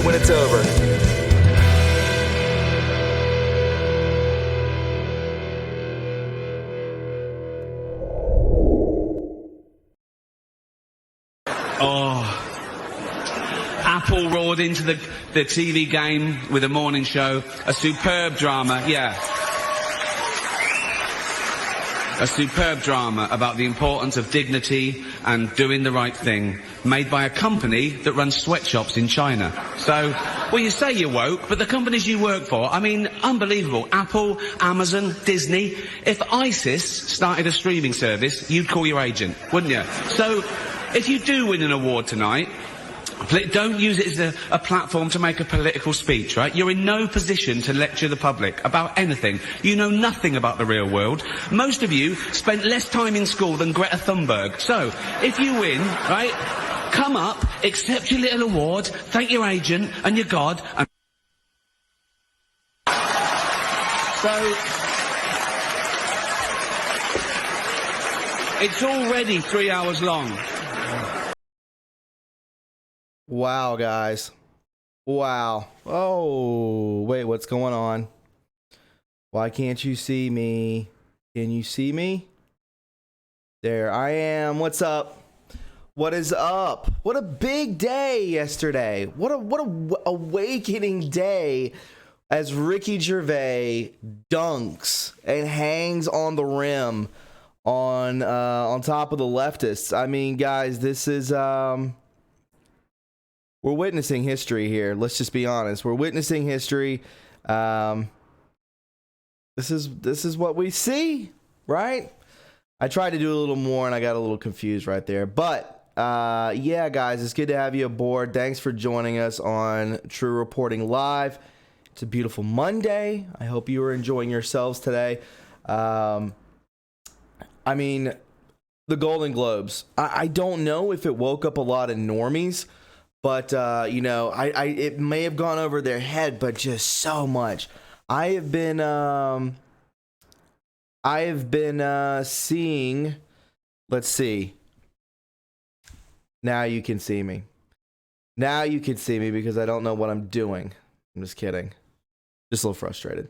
when it's over. Apple roared into the TV game with a morning show. A superb drama, yeah. A superb drama about the importance of dignity and doing the right thing, made by a company that runs sweatshops in China. So, well, you say you're woke, but the companies you work for, I mean, unbelievable. Apple, Amazon, Disney. If ISIS started a streaming service, you'd call your agent, wouldn't you? So, if you do win an award tonight, don't use it as a platform to make a political speech, right? You're in no position to lecture the public about anything. You know nothing about the real world. Most of you spent less time in school than Greta Thunberg. So, if you win, right, come up, accept your little award, thank your agent and your God, and... So... It's already 3 hours long. Wow, guys. Wow. Oh, wait, what's going on? Why can't you see me? Can you see me? There I am. What's up? What is up? What a big day yesterday. What a awakening day as Ricky Gervais dunks and hangs on the rim on top of the leftists. I mean, guys, this is we're witnessing history here. Let's just be honest. We're witnessing history. This is what we see, right? I tried to do a little more and I got a little confused right there. But yeah, guys, it's good to have you aboard. Thanks for joining us on True Reporting Live. It's a beautiful Monday. I hope you are enjoying yourselves today. I mean, the Golden Globes. I don't know if it woke up a lot of normies. But, you know, it may have gone over their head, but just so much. I have been seeing, let's see. Now you can see me. Now you can see me because I don't know what I'm doing. I'm just kidding. Just a little frustrated.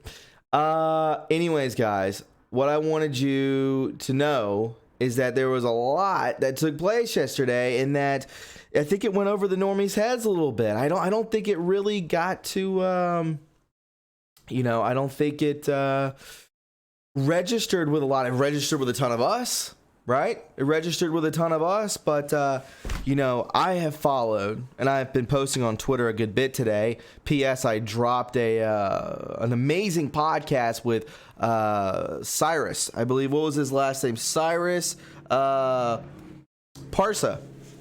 Anyways, guys, what I wanted you to know is that there was a lot that took place yesterday, and that I think it went over the normies' heads a little bit. I don't think it really got to, you know, I don't think it registered with a lot. It registered with a ton of us, right? It registered with a ton of us, but, you know, I have followed, and I've been posting on Twitter a good bit today. P.S. I dropped an amazing podcast with Cyrus. I believe, what was his last name? Cyrus Parsa.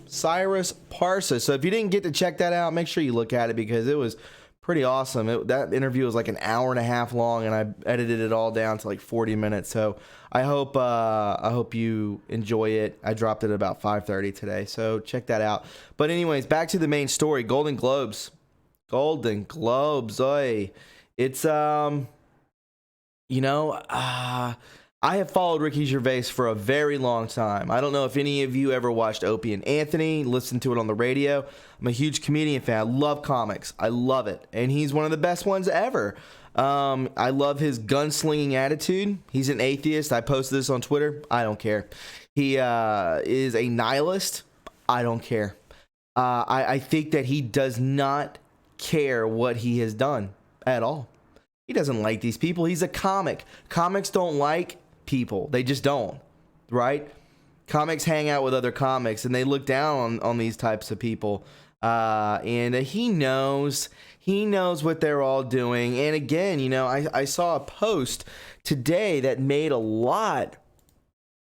Cyrus Parsa. So if you didn't get to check that out, make sure you look at it because it was pretty awesome. That interview was like an hour and a half long, and I edited it all down to like 40 minutes. So I hope you enjoy it. I dropped it at about 5:30 today, so check that out. But anyways, back to the main story. Golden Globes. Oy. It's you know, I have followed Ricky Gervais for a very long time. I don't know if any of you ever watched Opie and Anthony, listened to it on the radio. I'm a huge comedian fan. I love comics. I love it. And he's one of the best ones ever. I love his gunslinging attitude. He's an atheist. I posted this on Twitter. I don't care. He is a nihilist. I don't care. I think that he does not care what he has done at all. He doesn't like these people. He's a comic. Comics don't like people. They just don't, right? Comics hang out with other comics and they look down on these types of people. And he knows what they're all doing. And again, you know, I saw a post today that made a lot.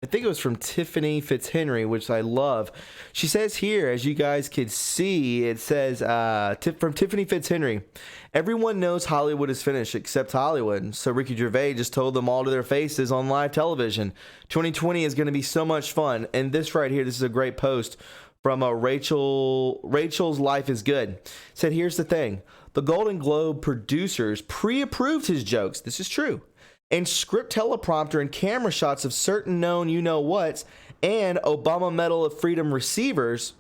I think it was from Tiffany Fitzhenry, which I love. She says here, as you guys could see, it says from Tiffany Fitzhenry, everyone knows Hollywood is finished except Hollywood. So Ricky Gervais just told them all to their faces on live television. 2020 is going to be so much fun. And this right here, this is a great post from Rachel's Life is Good. Said, here's the thing. The Golden Globe producers pre-approved his jokes. This is true. And script teleprompter and camera shots of certain known you-know-whats and Obama Medal of Freedom receivers.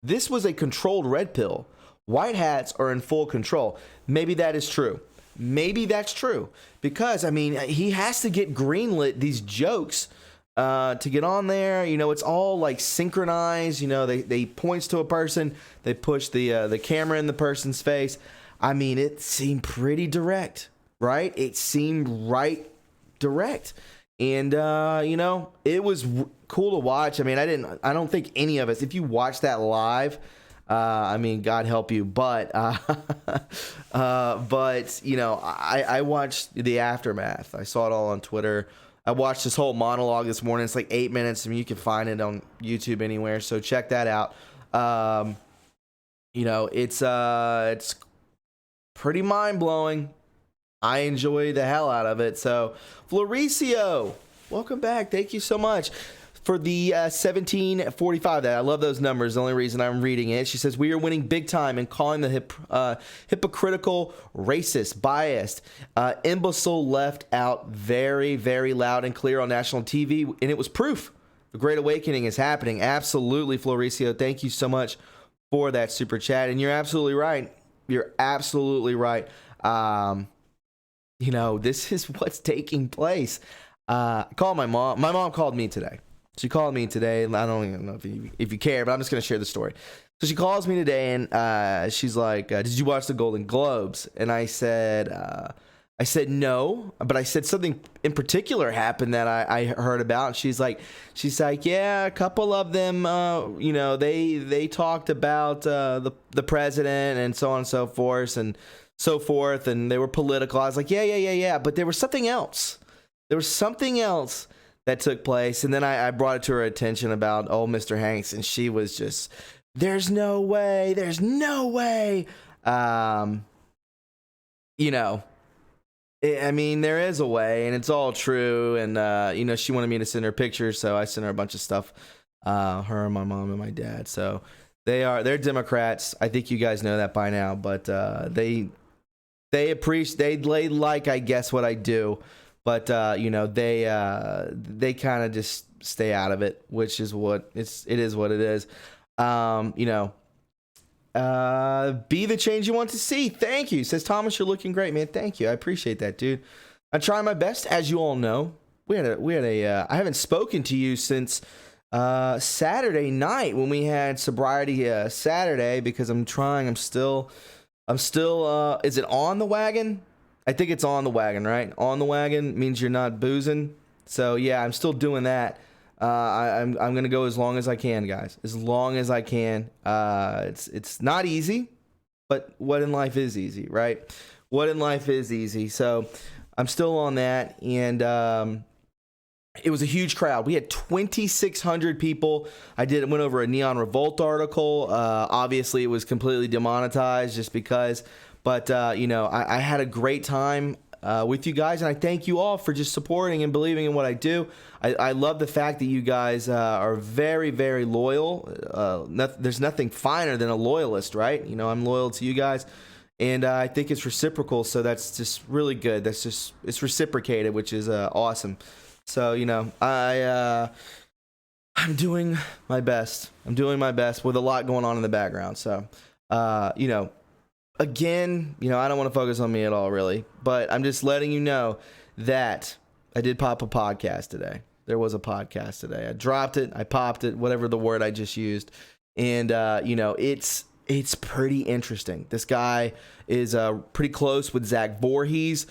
This was a controlled red pill. white hats are in full control. Maybe that is true. Maybe that's true, because I mean, he has to get greenlit these jokes to get on there. You know, it's all like synchronized. You know, they points to a person, they push the camera in the person's face. I mean, it seemed pretty direct, right? It seemed right direct. And, you know, it was cool to watch. I mean, I don't think any of us, if you watch that live, I mean, God help you. But, you know, I watched the aftermath. I saw it all on Twitter. I watched this whole monologue this morning. It's like 8 minutes. I mean, you can find it on YouTube anywhere. So check that out. You know, it's pretty mind blowing. I enjoy the hell out of it. So, Floricio, welcome back. Thank you so much for the 1745. That I love those numbers. The only reason I'm reading it. She says, we are winning big time and calling the hypocritical, racist, biased, imbecile left out very, very loud and clear on national TV. And it was proof. The Great Awakening is happening. Absolutely, Floricio. Thank you so much for that super chat. And you're absolutely right. You're absolutely right. You know, this is what's taking place. I called my mom. My mom called me today. She called me today, and I don't even know if you care, but I'm just going to share the story. So she calls me today, and she's like, did you watch the Golden Globes? And I said no, but I said something in particular happened that I heard about. And she's like, yeah, a couple of them, you know, they talked about the president and so on and so forth, and they were political. I was like, yeah, but there was something else. There was something else that took place, and then I brought it to her attention about old Mr. Hanks, and she was just, there's no way. You know, I mean, there is a way, and it's all true. And you know, she wanted me to send her pictures, so I sent her a bunch of stuff. Her and my mom and my dad. So they're Democrats. I think you guys know that by now, but they like, I guess, what I do, but you know, they kind of just stay out of it, which is what it is what it is. You know, be the change you want to see. Thank you. Says Thomas, you're looking great, man. Thank you. I appreciate that, dude. I'm trying my best, as you all know. We had a I haven't spoken to you since Saturday night when we had sobriety Saturday, because I'm still is it on the wagon? I think it's on the wagon, right? On the wagon means you're not boozing. So yeah, I'm still doing that. I'm gonna go as long as I can, guys. As long as I can. It's not easy, but what in life is easy, right? What in life is easy. So I'm still on that, and it was a huge crowd. We had 2,600 people. Went over a Neon Revolt article. Obviously, it was completely demonetized just because. But you know, I had a great time with you guys, and I thank you all for just supporting and believing in what I do. I love the fact that you guys are very, very loyal. There's nothing finer than a loyalist, right? You know, I'm loyal to you guys, and I think it's reciprocal. So that's just really good. It's reciprocated, which is awesome. So, you know, I'm doing my best. I'm doing my best with a lot going on in the background. So, you know, again, you know, I don't want to focus on me at all, really, but I'm just letting you know that I did pop a podcast today. There was a podcast today. I dropped it. I popped it, whatever the word I just used. And, you know, it's pretty interesting. This guy is pretty close with Zach Voorhees.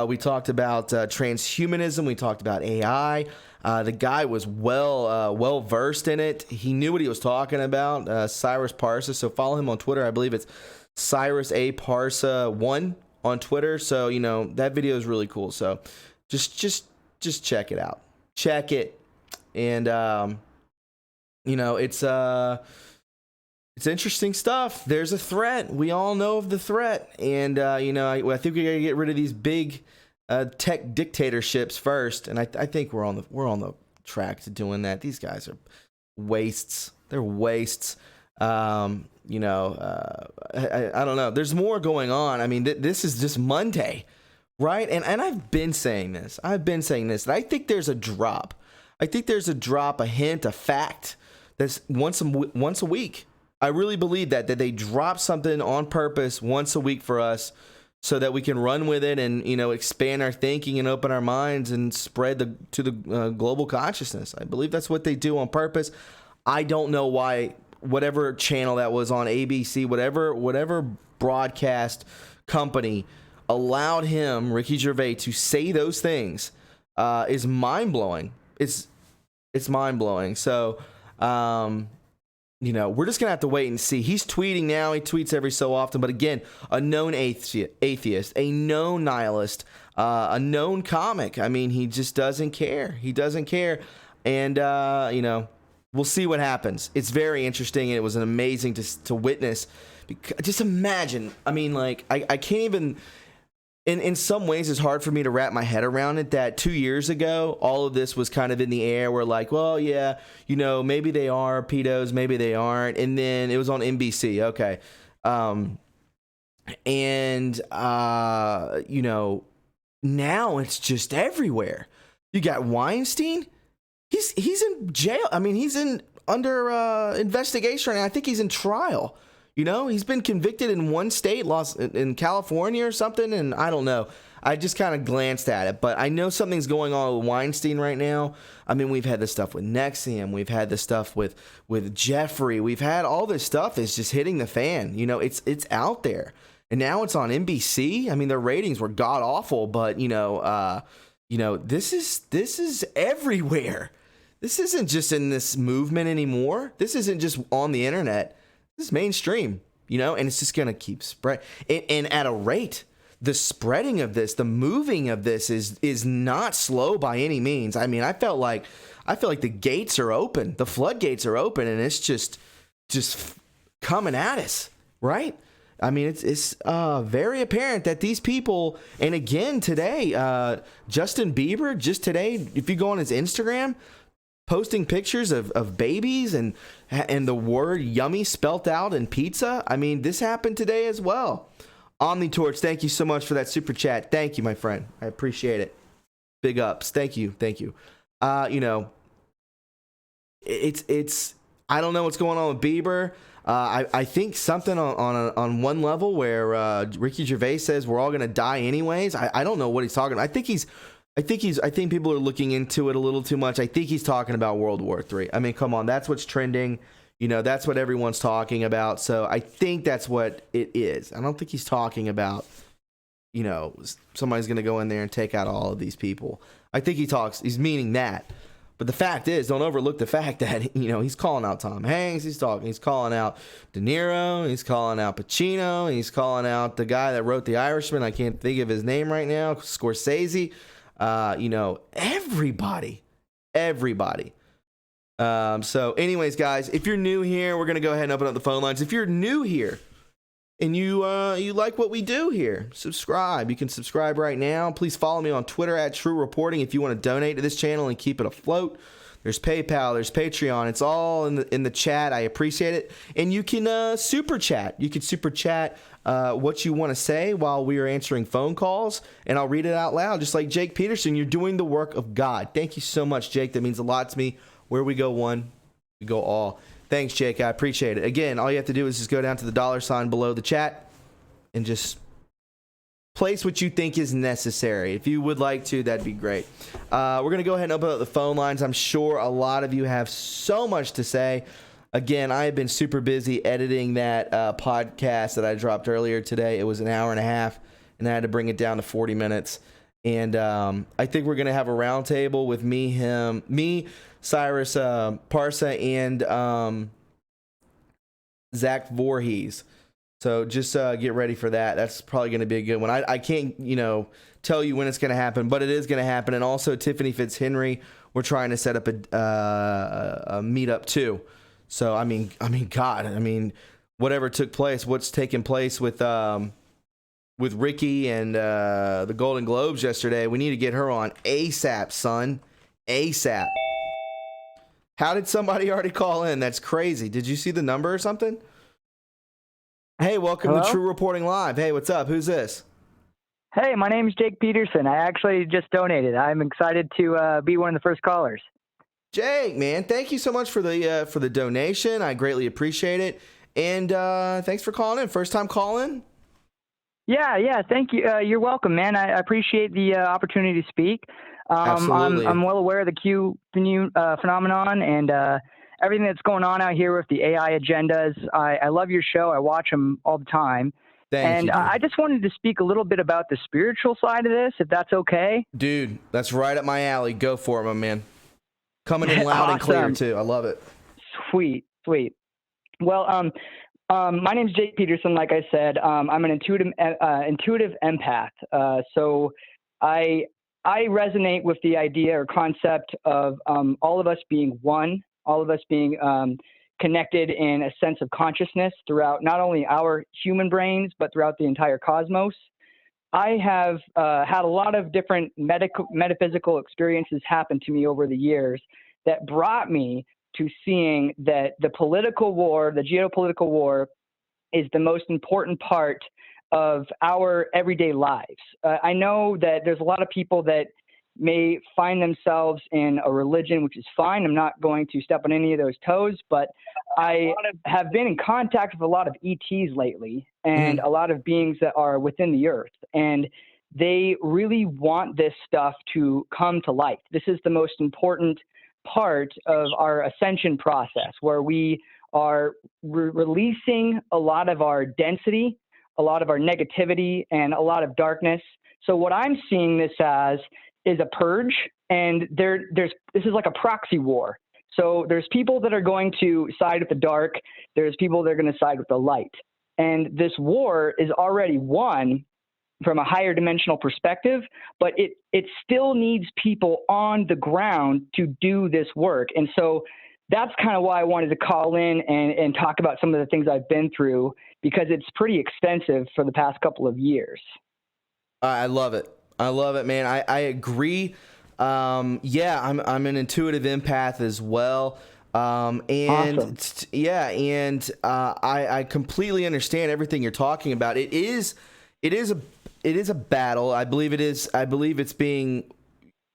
We talked about transhumanism. We talked about AI. The guy was well versed in it. He knew what he was talking about. Cyrus Parsa. So follow him on Twitter. I believe it's Cyrus A Parsa 1 on Twitter. So, you know, that video is really cool. So just check it out. Check it. And you know, it's interesting stuff. There's a threat. We all know of the threat. And, you know, I think we got to get rid of these big tech dictatorships first. And I think we're on the track to doing that. These guys are wastes. They're wastes. You know, I don't know. There's more going on. I mean, this is just Monday, right? And I've been saying this. And I think there's a drop. A hint, a fact that's once a week. I really believe that they drop something on purpose once a week for us so that we can run with it and, expand our thinking and open our minds and spread to the global consciousness. I believe that's what they do on purpose. I don't know why whatever channel that was on ABC, whatever broadcast company allowed him, Ricky Gervais, to say those things is mind-blowing. It's mind-blowing. So, we're just going to have to wait and see. He's tweeting now. He tweets every so often. But again, a known atheist, a known nihilist, a known comic. I mean, he just doesn't care. He doesn't care. And, we'll see what happens. It's very interesting. And it was amazing to witness. Just imagine. I mean, like, I can't even... In some ways, it's hard for me to wrap my head around it that 2 years ago, all of this was kind of in the air. We're like, well, yeah, maybe they are pedos, maybe they aren't. And then it was on NBC. Okay. Now it's just everywhere. You got Weinstein. He's in jail. I mean, he's under investigation right now. I think he's in trial. He's been convicted in one state, in California or something, and I don't know. I just kind of glanced at it, but I know something's going on with Weinstein right now. I mean, we've had this stuff with Nexium. We've had this stuff with Jeffrey. We've had all this stuff that's just hitting the fan. It's out there. And now it's on NBC. I mean, their ratings were god-awful, but, this is everywhere. This isn't just in this movement anymore. This isn't just on the internet. This is mainstream, and it's just going to keep spread. And at a rate, the spreading of this, the moving of this is not slow by any means. I mean, I feel like the gates are open, the floodgates are open, and it's just coming at us, right? I mean, it's very apparent that these people, and again today, Justin Bieber, just today, if you go on his Instagram, posting pictures of babies and the word yummy spelt out in pizza. I mean, this happened today as well. OmniTorch, thank you so much for that super chat. Thank you, my friend. I appreciate it. Big ups. Thank you. It's I don't know what's going on with Bieber. I think something on one level where Ricky Gervais says we're all going to die anyways. I don't know what he's talking about. I think people are looking into it a little too much. I think he's talking about World War III. I mean, come on, that's what's trending. That's what everyone's talking about. So I think that's what it is. I don't think he's talking about, somebody's going to go in there and take out all of these people. I think he's meaning that. But the fact is, don't overlook the fact that, he's calling out Tom Hanks. He's calling out De Niro. He's calling out Pacino. He's calling out the guy that wrote The Irishman. I can't think of his name right now. Scorsese. Everybody. So anyways, guys, if you're new here, we're going to go ahead and open up the phone lines. If you're new here and you like what we do here, subscribe. You can subscribe right now. Please follow me on Twitter at TRUreporting if you want to donate to this channel and keep it afloat. There's PayPal, there's Patreon. It's all in the chat. I appreciate it. And you can super chat. You can super chat what you want to say while we are answering phone calls, and I'll read it out loud, just like Jake Peterson. You're doing the work of God. Thank you so much, Jake. That means a lot to me. Where we go one, we go all. Thanks, Jake. I appreciate it. Again, all you have to do is just go down to the $sign below the chat and just place what you think is necessary. If you would like to, that'd be great. We're going to go ahead and open up the phone lines. I'm sure a lot of you have so much to say. Again, I have been super busy editing that podcast that I dropped earlier today. It was an hour and a half, and I had to bring it down to 40 minutes. And I think we're going to have a roundtable with me, Cyrus Parsa, and Zach Voorhees. So just get ready for that. That's probably going to be a good one. I can't, tell you when it's going to happen, but it is going to happen. And also Tiffany Fitzhenry, we're trying to set up a meetup too. So I mean, God, whatever took place, what's taking place with Ricky and the Golden Globes yesterday, we need to get her on ASAP, son. ASAP. How did somebody already call in? That's crazy. Did you see the number or something? Hey, welcome to True Reporting Live. Hey, what's up? Who's this? Hey, my name is Jake Peterson. I actually just donated. I'm excited to be one of the first callers. Jake, man, thank you so much for the donation. I greatly appreciate it. And thanks for calling in. First time calling? Yeah. Thank you. You're welcome, man. I appreciate the opportunity to speak. Absolutely. I'm well aware of the new phenomenon and everything that's going on out here with the AI agendas. I love your show. I watch them all the time. Thank you, dude. I just wanted to speak a little bit about the spiritual side of this, if that's okay. Dude, that's right up my alley. Go for it, my man. Coming in loud and clear, too. I love it. Sweet. Well, my name's Jake Peterson. Like I said, I'm an intuitive empath. So I resonate with the idea or concept of all of us being one, all of us being connected in a sense of consciousness throughout not only our human brains, but throughout the entire cosmos. I have had a lot of different metaphysical experiences happen to me over the years that brought me to seeing that the political war, the geopolitical war, is the most important part of our everyday lives. I know that there's a lot of people that may find themselves in a religion, which is fine. I'm not going to step on any of those toes, but I have been in contact with a lot of ETs lately and a lot of beings that are within the earth. And they really want this stuff to come to light. This is the most important part of our ascension process, where we are releasing a lot of our density, a lot of our negativity, and a lot of darkness. So what I'm seeing this as is a purge, and this is like a proxy war. So there's people that are going to side with the dark. There's people that are going to side with the light. And this war is already won from a higher dimensional perspective, but it still needs people on the ground to do this work. And so that's kind of why I wanted to call in and talk about some of the things I've been through, because it's pretty extensive for the past couple of years. I love it. Man. I agree. I'm an intuitive empath as well. Awesome. I completely understand everything you're talking about. It is a battle. I believe it is. I believe it's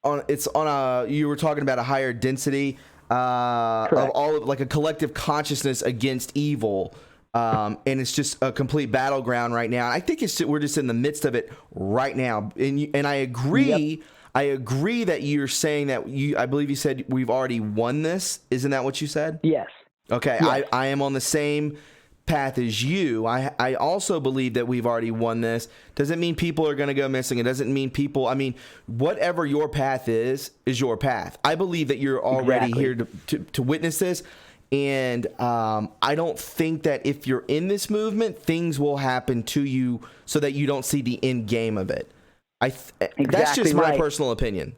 on a, you were talking about a higher density of all of, like, a collective consciousness against evil. And it's just a complete battleground right now. And I think we're just in the midst of it right now. And I agree. Yep. I agree that you're saying that I believe you said we've already won this. Isn't that what you said? Yes. Okay. Yes. I am on the same path as you. I also believe that we've already won this. Doesn't mean people are going to go missing. It doesn't mean whatever your path is your path. I believe that you're already here to witness this. And I don't think that if you're in this movement, things will happen to you so that you don't see the end game of it. That's just my personal opinion.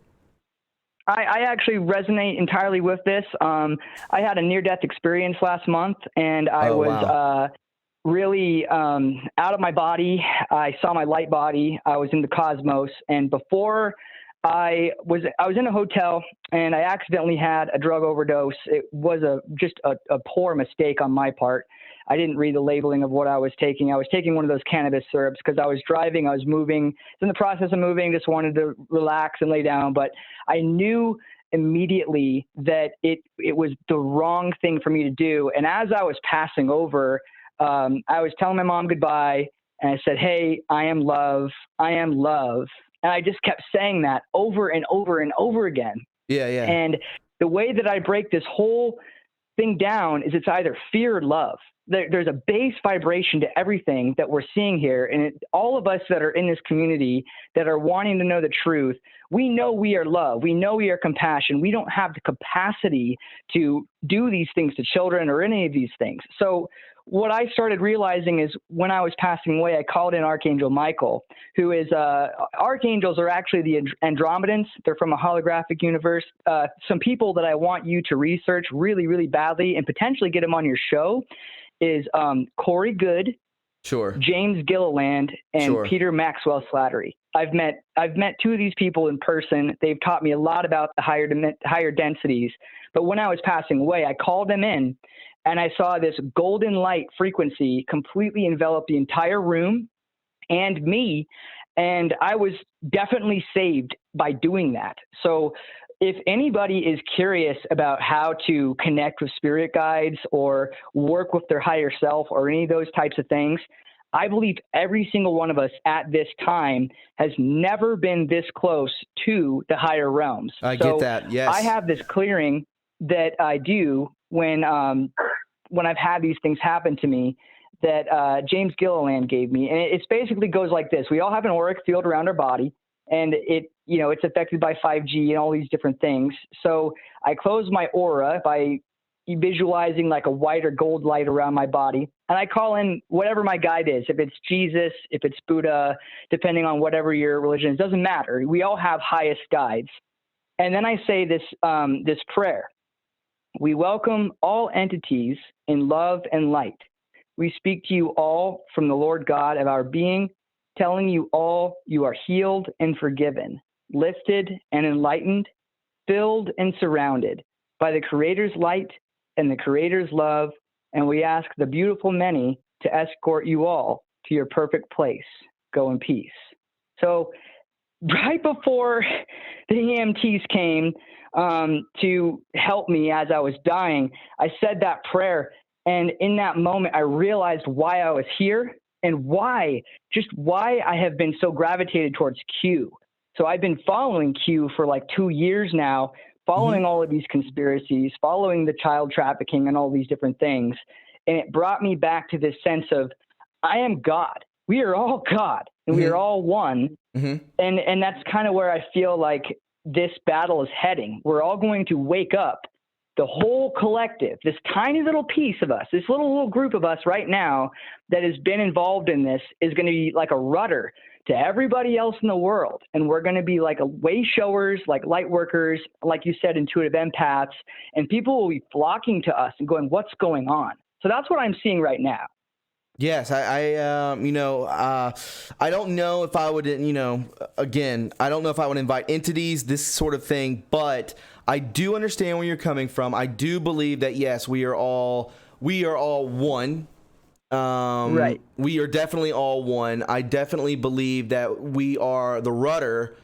I actually resonate entirely with this. I had a near-death experience last month, and I was really out of my body. I saw my light body. I was in the cosmos, and before I was in a hotel, and I accidentally had a drug overdose. It was just a poor mistake on my part. I didn't read the labeling of what I was taking. I was taking one of those cannabis syrups because I was driving. I was moving. I was in the process of moving, just wanted to relax and lay down. But I knew immediately that it was the wrong thing for me to do. And as I was passing over, I was telling my mom goodbye. And I said, "Hey, I am love. I am love." And I just kept saying that over and over and over again. Yeah. And the way that I break this whole thing down is it's either fear or love. There's a base vibration to everything that we're seeing here. And all of us that are in this community that are wanting to know the truth, we know we are love. We know we are compassion. We don't have the capacity to do these things to children or any of these things. So what I started realizing is when I was passing away, I called in Archangel Michael, who is, archangels are actually the Andromedans. They're from a holographic universe. Some people that I want you to research really, really badly and potentially get them on your show is Corey Good, sure, James Gilliland, and sure, Peter Maxwell Slattery. I've met two of these people in person. They've taught me a lot about the higher densities. But when I was passing away, I called them in, and I saw this golden light frequency completely envelop the entire room and me. And I was definitely saved by doing that. So if anybody is curious about how to connect with spirit guides or work with their higher self or any of those types of things, I believe every single one of us at this time has never been this close to the higher realms. I get that. Yes. I have this clearing that I do when I've had these things happen to me that James Gilliland gave me. And it basically goes like this. We all have an auric field around our body, and it's affected by 5G and all these different things. So I close my aura by visualizing like a white or gold light around my body. And I call in whatever my guide is. If it's Jesus, if it's Buddha, depending on whatever your religion is, doesn't matter. We all have highest guides. And then I say this prayer. We welcome all entities in love and light. We speak to you all from the Lord God of our being, telling you all you are healed and forgiven, lifted and enlightened, filled and surrounded by the Creator's light and the Creator's love, and we ask the beautiful many to escort you all to your perfect place. Go in peace. So right before the EMTs came to help me as I was dying, I said that prayer, and in that moment, I realized why I was here and why I have been so gravitated towards Q. So I've been following Q for like 2 years now, following all of these conspiracies, following the child trafficking and all these different things. And it brought me back to this sense of, I am God. We are all God, and we are all one. And that's kind of where I feel like this battle is heading. We're all going to wake up, the whole collective, this tiny little piece of us, this little group of us right now that has been involved in this is going to be like a rudder to everybody else in the world. And we're going to be like way showers, like light workers, like you said, intuitive empaths, and people will be flocking to us and going, what's going on? So that's what I'm seeing right now. Yes, I don't know if I would, again, I don't know if I would invite entities, this sort of thing, but I do understand where you're coming from. I do believe that, yes, we are all one. Right. We are definitely all one. I definitely believe that we are the rudder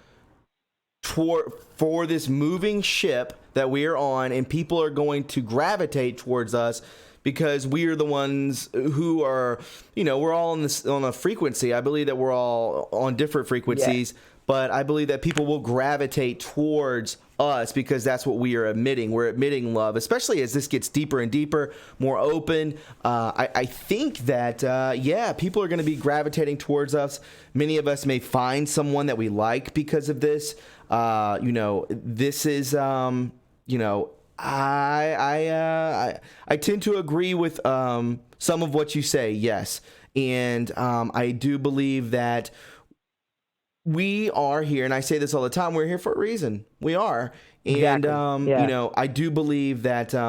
for this moving ship that we are on, and people are going to gravitate towards us because we are the ones who are, we're all on a frequency. I believe that we're all on different frequencies, but I believe that people will gravitate towards us because that's what we are emitting. We're emitting love, especially as this gets deeper and deeper, more open. I think that, people are going to be gravitating towards us. Many of us may find someone that we like because of this. This is, I tend to agree with some of what you say, yes. And I do believe that we are here, and I say this all the time, we're here for a reason. We are. And, I do believe that you're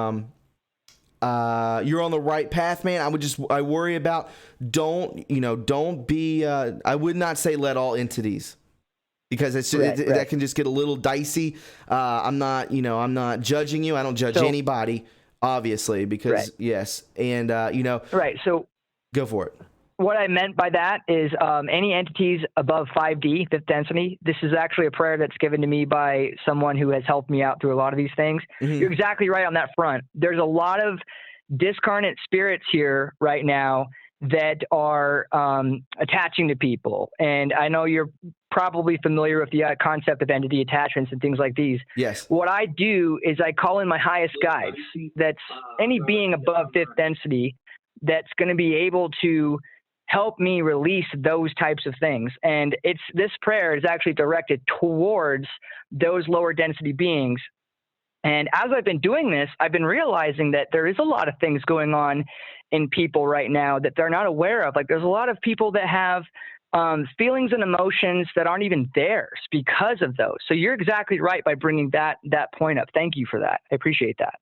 on the right path, man. I worry about, don't be, I would not say let all entities. Because that can just get a little dicey. I'm not judging you. I don't judge anybody, obviously, because yes. And, Right. So go for it. What I meant by that is any entities above 5D, fifth density. This is actually a prayer that's given to me by someone who has helped me out through a lot of these things. You're exactly right on that front. There's a lot of discarnate spirits here right now that are attaching to people. And I know you're probably familiar with the concept of entity attachments and things like these. Yes. What I do is I call in my highest guides. That's any being above fifth density that's going to be able to help me release those types of things. And this prayer is actually directed towards those lower density beings. And as I've been doing this, I've been realizing that there is a lot of things going on in people right now that they're not aware of. Like there's a lot of people that have feelings and emotions that aren't even theirs because of those. So you're exactly right by bringing that point up. Thank you for that. I appreciate that.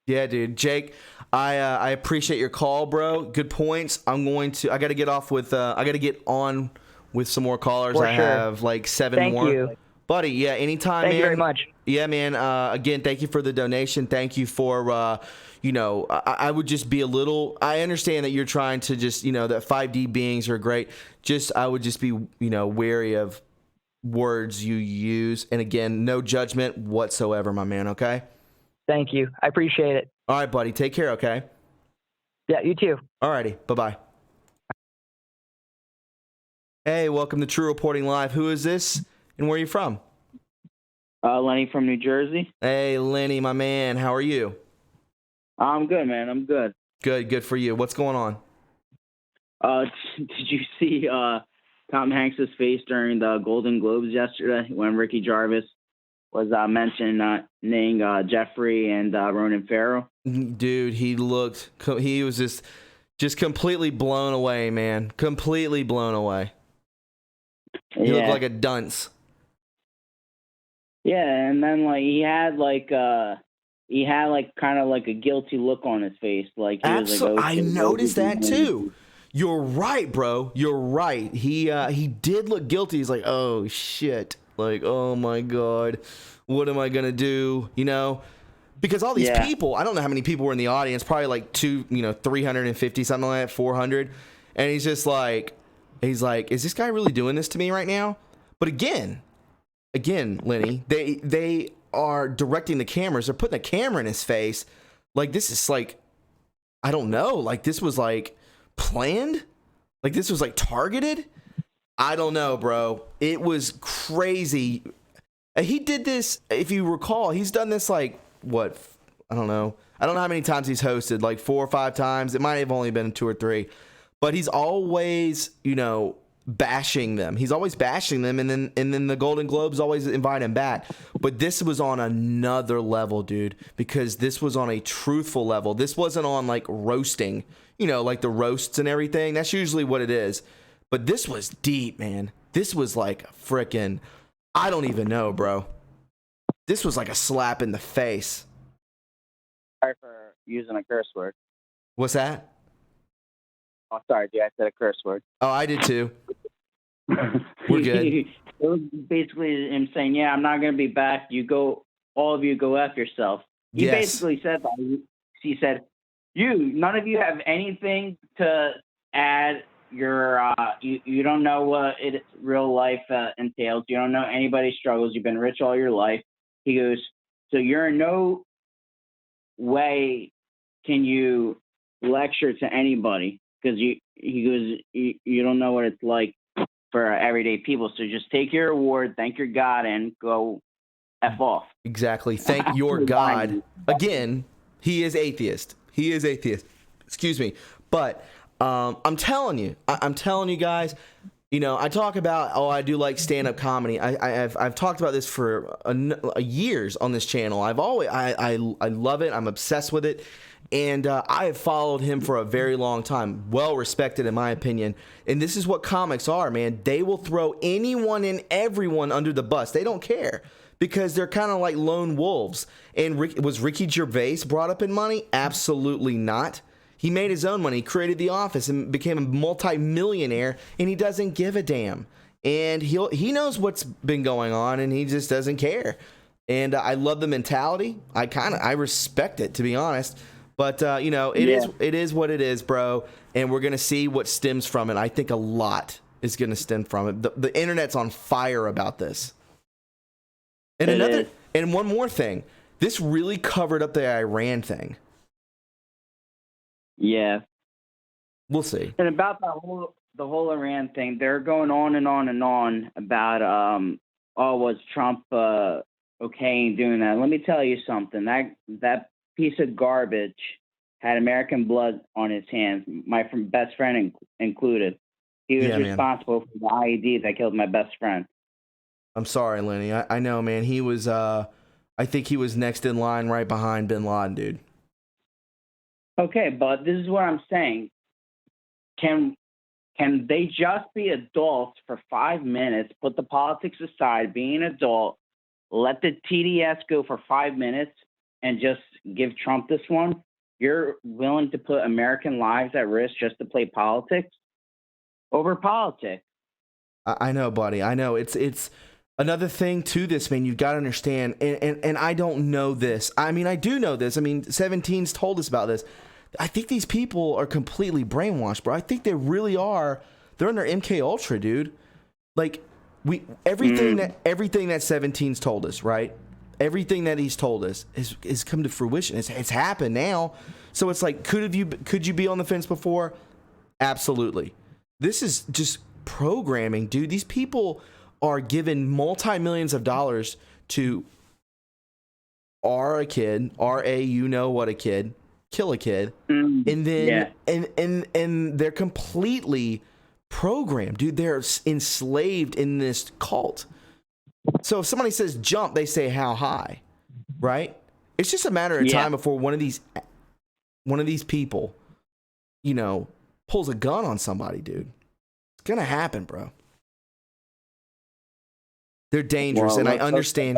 Yeah, dude. Jake, I appreciate your call, bro. Good points. I got to get on with some more callers. For I sure. have like 7 more. Thank you. Buddy, yeah, anytime, Thank man. you very much. Yeah, man. Again, thank you for the donation. Thank you for, I would just be I understand that you're trying to just, that 5D beings are great. I would just be, wary of words you use. And again, no judgment whatsoever, my man, okay? Thank you. I appreciate it. All right, buddy. Take care, okay? Yeah, you too. All righty. Bye-bye. Hey, welcome to True Reporting Live. Who is this and where are you from? Lenny from New Jersey. Hey, Lenny, my man. How are you? I'm good, man. I'm good. Good for you. What's going on? Did you see Tom Hanks' face during the Golden Globes yesterday when Ricky Jarvis was mentioning Jeffrey and Ronan Farrow? Dude, he was just completely blown away, man. Completely blown away. He looked like a dunce. Yeah, and then he had kind of like a guilty look on his face, like he was like, I noticed that too. You're right, bro. You're right. He did look guilty. He's like, oh shit, like, oh my god, what am I gonna do? You know, because all these people, I don't know how many people were in the audience, probably like 350, something like that, 400, and he's like, is this guy really doing this to me right now? But again, Lenny, they are directing the cameras. They're putting a camera in his face. Like, this is like, I don't know. Like, this was like planned. Like, this was like targeted. I don't know, bro. It was crazy. He did this, if you recall, he's done this like, what? I don't know. I don't know how many times he's hosted, like 4 or 5 times. It might have only been 2 or 3. But he's always, bashing them. He's always bashing them, and then the Golden Globes always invite him back. But this was on another level, dude, because this was on a truthful level. This wasn't on like roasting, like the roasts and everything. That's usually what it is. But this was deep, man. This was like frickin', I don't even know, bro. This was like a slap in the face. Sorry for using a curse word. What's that? Oh, sorry, dude. I said a curse word. Oh, I did too. We're good. It was basically him saying, "Yeah, I'm not gonna be back. All of you go F yourself." He basically said that. He said, none of you have anything to add. You don't know what real life entails. You don't know anybody's struggles. You've been rich all your life. He goes, so you're in no way can you lecture to anybody, because he goes, you don't know what it's like for everyday people. So just take your award, thank your God, and go F off. Exactly. Thank your God. Again, he is atheist. Excuse me. But I'm telling you guys, I talk about, I do like stand-up comedy. I've talked about this for years on this channel. I love it. I'm obsessed with it. And I have followed him for a very long time. Well respected, in my opinion. And this is what comics are, man. They will throw anyone and everyone under the bus. They don't care, because they're kind of like lone wolves. And was Ricky Gervais brought up in money? Absolutely not. He made his own money. He created The Office and became a multi-millionaire, and he doesn't give a damn. And he knows what's been going on, and he just doesn't care. And I love the mentality. I respect it, to be honest. But it is what it is, bro. And we're gonna see what stems from it. I think a lot is gonna stem from it. The internet's on fire about this. And one more thing, this really covered up the Iran thing. Yeah, we'll see. And about the whole Iran thing, they're going on and on and on about was Trump okay doing that? Let me tell you something. That piece of garbage had American blood on his hands. My best friend included. He was responsible for the IED that killed my best friend. I'm sorry, Lenny. I know, man. He was. I think he was next in line, right behind Bin Laden, dude. Okay, but this is what I'm saying. Can they just be adults for 5 minutes? Put the politics aside. Be an adult. Let the TDS go for 5 minutes, and just give Trump this one. You're willing to put American lives at risk just to play politics over politics. I know, buddy. I know. It's another thing to this, man. You've got to understand. And I don't know this. I mean, I do know this. I mean, 17's told us about this. I think these people are completely brainwashed, bro. I think they really are. They're under MK Ultra, dude. Like, everything that 17's told us, right? Everything that he's told us has come to fruition. It's happened now. So it's like, could you be on the fence before? Absolutely. This is just programming, dude. These people are given multi-millions of dollars to you know what a kid, kill a kid, and then and they're completely programmed, dude. They're enslaved in this cult. So if somebody says jump, they say how high, right? It's just a matter of time before one of these people, you know, pulls a gun on somebody, dude. It's gonna happen, bro. They're dangerous, and I understand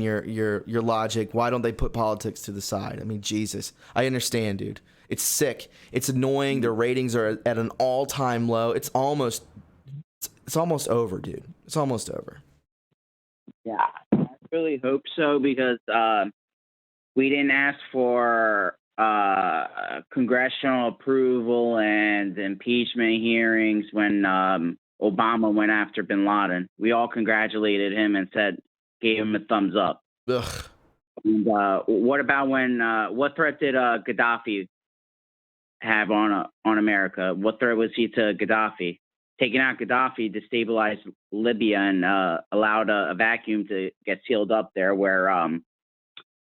your logic. Why don't they put politics to the side? I mean, Jesus, I understand, dude. It's sick. It's annoying. Their ratings are at an all-time low. It's almost over, dude. It's almost over. Yeah, I really hope so, because we didn't ask for congressional approval and impeachment hearings when Obama went after bin Laden. We all congratulated him and gave him a thumbs up. Ugh. And what about what threat did Gaddafi have on America? What threat was he to Gaddafi? Taking out Gaddafi destabilized Libya and allowed a vacuum to get sealed up there, where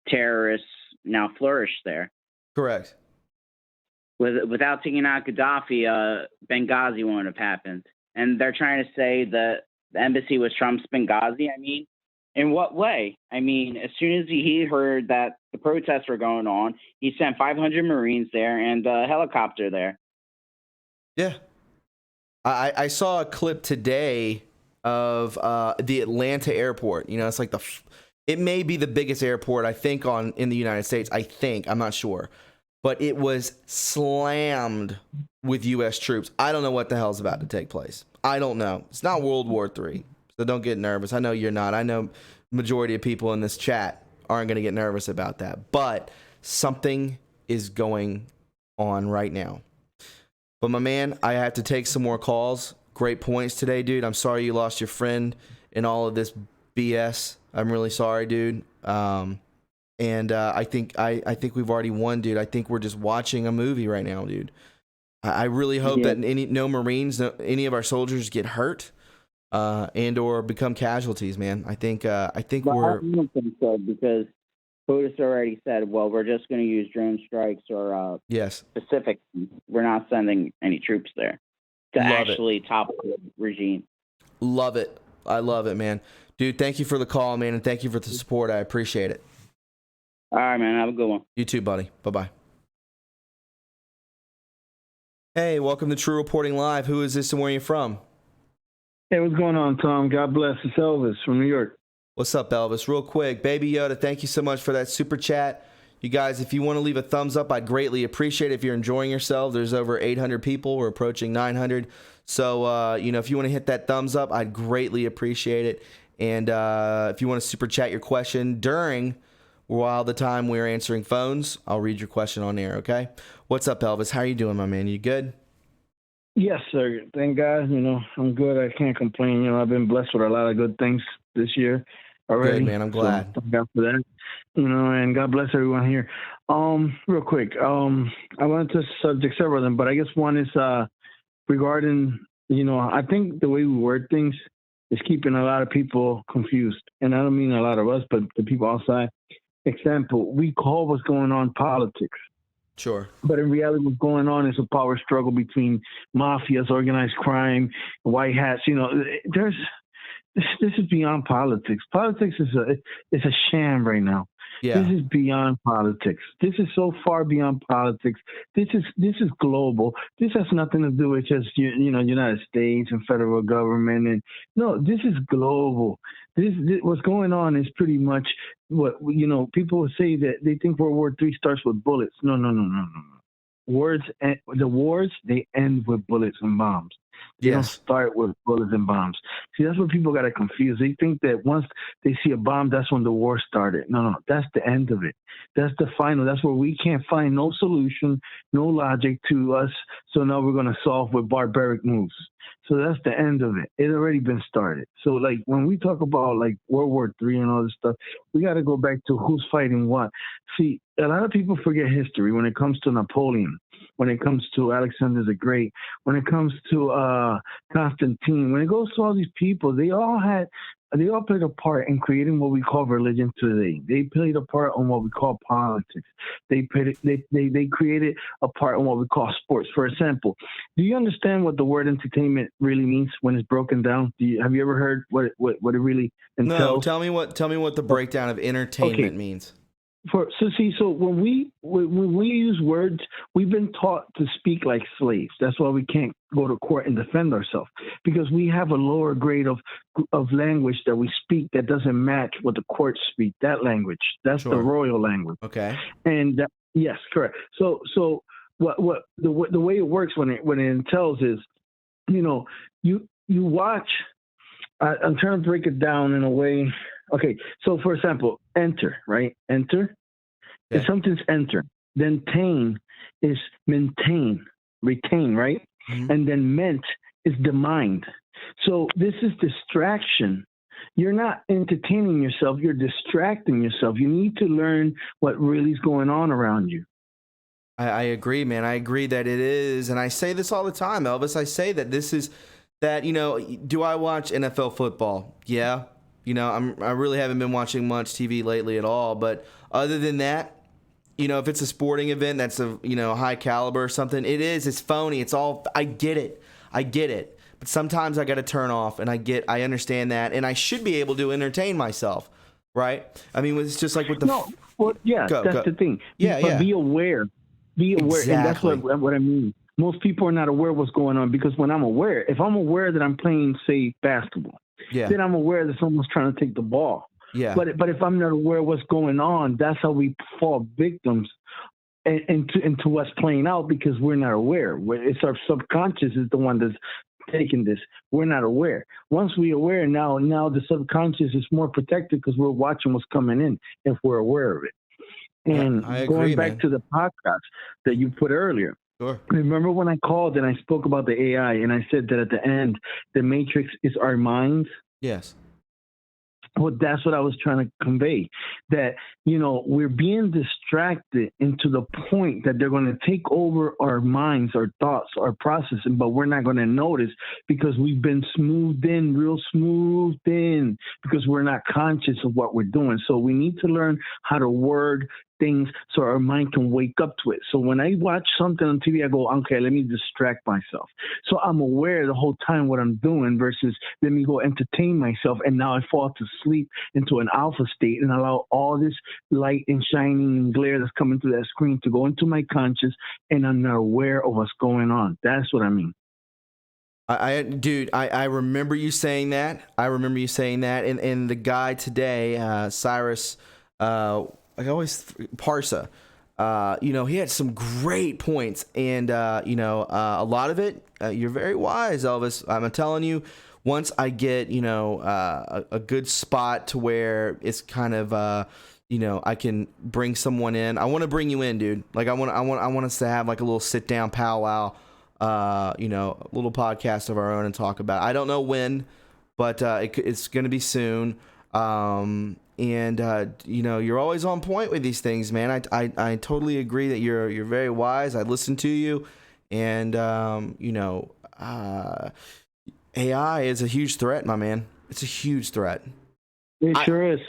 terrorists now flourish there. Correct. Without taking out Gaddafi, Benghazi won't have happened. And they're trying to say that the embassy was Trump's Benghazi. I mean, in what way? I mean, as soon as he heard that the protests were going on, he sent 500 Marines there and a helicopter there. Yeah. I saw a clip today of the Atlanta airport. You know, it's like it may be the biggest airport, I think, in the United States. I'm not sure. But it was slammed with U.S. troops. I don't know what the hell's about to take place. I don't know. It's not World War III, so don't get nervous. I know you're not. I know majority of people in this chat aren't going to get nervous about that. But something is going on right now. But my man, I have to take some more calls. Great points today, dude. I'm sorry you lost your friend in all of this BS. I'm really sorry, dude. And I think we've already won, dude. I think we're just watching a movie right now, dude. I really hope that no Marines, any of our soldiers get hurt, and or become casualties, man. I think I don't think so, because POTUS already said, well, we're just going to use drone strikes or specific. We're not sending any troops there to actually topple the regime. Love it. I love it, man. Dude, thank you for the call, man, and thank you for the support. I appreciate it. All right, man. Have a good one. You too, buddy. Bye-bye. Hey, welcome to True Reporting Live. Who is this and where are you from? Hey, what's going on, Tom? God bless. It's Elvis from New York. What's up, Elvis? Real quick, Baby Yoda, thank you so much for that super chat. You guys, if you want to leave a thumbs up, I'd greatly appreciate it. If you're enjoying yourself, there's over 800 people. We're approaching 900. So, if you want to hit that thumbs up, I'd greatly appreciate it. And if you want to super chat your question while the time we're answering phones, I'll read your question on air, okay? What's up, Elvis? How are you doing, my man? You good? Yes, sir. Thank God. I'm good. I can't complain. I've been blessed with a lot of good things this year already. Good, man. I'm glad. So thank God for that. And God bless everyone here. Real quick, I wanted to subject several of them, but I guess one is regarding, I think the way we word things is keeping a lot of people confused. And I don't mean a lot of us, but the people outside. Example, we call what's going on politics. Sure. But in reality, what's going on is a power struggle between mafias, organized crime, white hats. This is beyond politics. Politics is a sham right now. Yeah. This is beyond politics. This is so far beyond politics. This is global. This has nothing to do with just United States and federal government. And no, this is global. This what's going on is pretty much what people will say that they think World War III starts with bullets. No. The wars they end with bullets and bombs. They don't Yes. start with bullets and bombs. See, that's what people got to confuse. They think that once they see a bomb, that's when the war started. No, that's the end of it. That's the final. That's where we can't find no solution, no logic to us. So now we're going to solve with barbaric moves. So that's the end of it. It already been started. So like when we talk about like World War III and all this stuff, we got to go back to who's fighting what. See, a lot of people forget history when it comes to Napoleon, when it comes to Alexander the Great, when it comes to Constantine, when it goes to all these people, they all played a part in creating what we call religion today. They played a part on what we call politics. They created a part on what we call sports. For example, do you understand what the word entertainment really means when it's broken down? Have you ever heard what it really entails? No, tell me what the breakdown of entertainment means. So when we use words, we've been taught to speak like slaves. That's why we can't go to court and defend ourselves, because we have a lower grade of language that we speak that doesn't match what the courts speak. That language, that's the royal language. Okay. And yes, correct. So what the way it works when it entails is, you watch. I'm trying to break it down in a way. Okay, so for example, enter, right? Enter. Okay. If something's enter, then tain is maintain, retain, right? Mm-hmm. And then ment is the mind. So this is distraction. You're not entertaining yourself, you're distracting yourself. You need to learn what really is going on around you. I agree, man. I agree that it is. And I say this all the time, Elvis. I say that this is that, do I watch NFL football? Yeah. I really haven't been watching much TV lately at all. But other than that, if it's a sporting event that's a high caliber or something, it's phony. It's all, I get it. But sometimes I got to turn off, and I understand that, and I should be able to entertain myself, right? I mean, it's just like with the that's the thing. Yeah. Be aware. Exactly. And that's what I mean. Most people are not aware of what's going on, because when I'm aware, if I'm aware that I'm playing, say, basketball, then I'm aware that someone's trying to take the ball. Yeah. But if I'm not aware of what's going on, that's how we fall victims into what's playing out, because we're not aware. It's our subconscious is the one that's taking this. We're not aware. Once we're aware, now the subconscious is more protected because we're watching what's coming in if we're aware of it. And I agree, going back to the podcast that you put earlier. Sure. Remember when I called and I spoke about the AI and I said that at the end, the matrix is our minds? Yes. Well, that's what I was trying to convey, that, we're being distracted into the point that they're going to take over our minds, our thoughts, our processing, but we're not going to notice because we've been real smoothed in, because we're not conscious of what we're doing. So we need to learn how to word things so our mind can wake up to it. So when I watch something on TV, I go, okay, let me distract myself. So I'm aware the whole time what I'm doing versus let me go entertain myself. And now I fall to sleep into an alpha state and allow all this light and shining and glare that's coming through that screen to go into my conscious, and I'm not aware of what's going on. That's what I mean. I remember you saying that. And the guy today, Cyrus, Parsa, he had some great points, and a lot of it, you're very wise, Elvis. I'm telling you, once I get a good spot to where it's kind of I can bring someone in. I want to bring you in, dude. Like I want us to have like a little sit down powwow, a little podcast of our own and talk about it. I don't know when, but it's going to be soon. You're always on point with these things, man. I totally agree that you're very wise. I listen to you, and AI is a huge threat, my man. It's a huge threat. It sure is.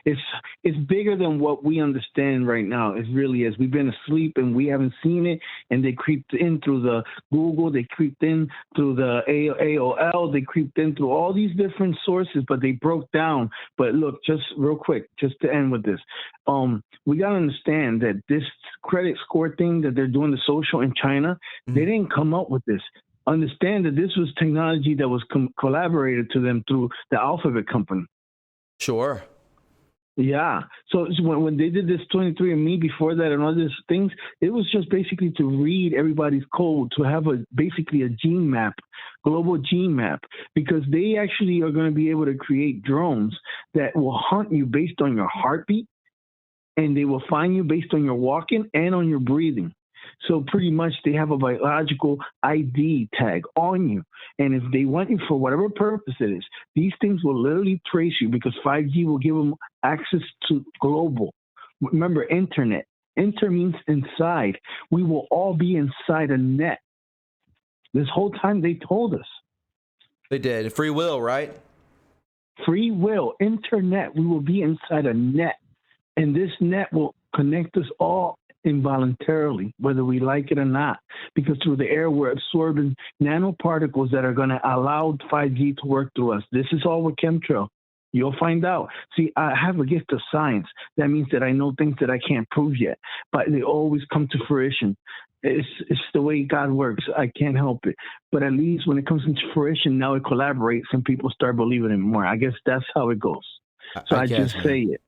It's bigger than what we understand right now. It really is. We've been asleep and we haven't seen it, and they creeped in through the Google, they creeped in through the AOL, they creeped in through all these different sources, but they broke down. But look, just real quick, just to end with this, we gotta understand that this credit score thing that they're doing, the social in China, they didn't come up with this. Understand that this was technology that was collaborated to them through the Alphabet company. Sure. Yeah. So when they did this 23andMe before that and all these things, it was just basically to read everybody's code, to have basically a gene map, global gene map, because they actually are going to be able to create drones that will hunt you based on your heartbeat, and they will find you based on your walking and on your breathing. So pretty much they have a biological ID tag on you. And if they want you for whatever purpose it is, these things will literally trace you, because 5G will give them access to global. Remember, internet. Inter means inside. We will all be inside a net. This whole time they told us. They did. Free will, right? Free will, internet. We will be inside a net. And this net will connect us all involuntarily, whether we like it or not, because through the air we're absorbing nanoparticles that are going to allow 5G to work through us. This is all with chemtrail. You'll find out. See, I have a gift of science. That means that I know things that I can't prove yet, but they always come to fruition. It's the way God works. I can't help it. But at least when it comes into fruition, now it collaborates and people start believing it more. I guess that's how it goes. So I just say it.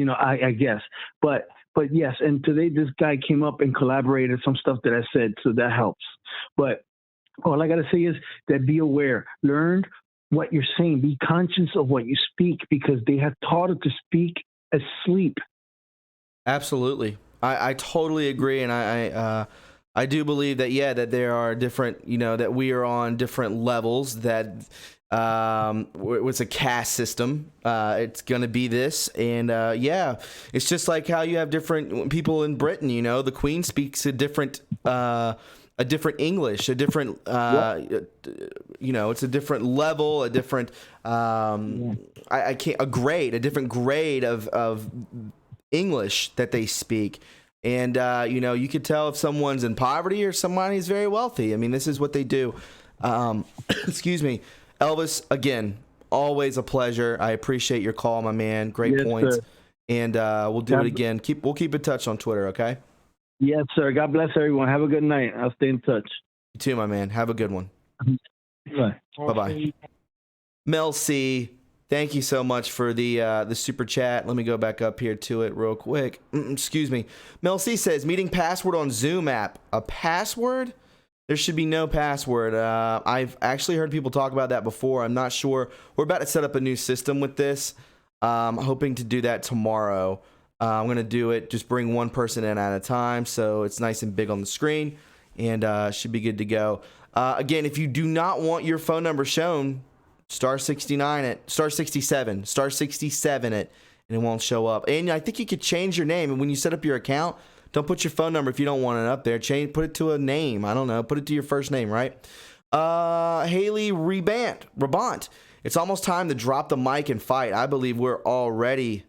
I guess. But yes, and today this guy came up and collaborated some stuff that I said, so that helps. But all I got to say is that be aware, learn what you're saying, be conscious of what you speak, because they have taught it to speak asleep. Absolutely. I totally agree, and I do believe that that there are different, that we are on different levels, that it's a caste system. It's gonna be this, and it's just like how you have different people in Britain. The Queen speaks a different English, a different it's a different level, a different a different grade of English that they speak. And you could tell if someone's in poverty or somebody's very wealthy. I mean, this is what they do. Excuse me. Elvis, again, always a pleasure. I appreciate your call, my man. Great points. Sir. And we'll do it again. We'll keep in touch on Twitter, okay? Yes, sir. God bless everyone. Have a good night. I'll stay in touch. You too, my man. Have a good one. Bye. Bye-bye. Mel C, thank you so much for the super chat. Let me go back up here to it real quick. Excuse me. Mel C says, meeting password on Zoom app. A password? There should be no password. I've actually heard people talk about that before. I'm not sure. We're about to set up a new system with this. I'm hoping to do that tomorrow. I'm going to do it. Just bring one person in at a time, so it's nice and big on the screen, and should be good to go. Again, if you do not want your phone number shown, star 67 it, and it won't show up. And I think you could change your name, and when you set up your account, don't put your phone number if you don't want it up there. Put it to a name. I don't know. Put it to your first name, right? Haley Rabant. It's almost time to drop the mic and fight. I believe we're already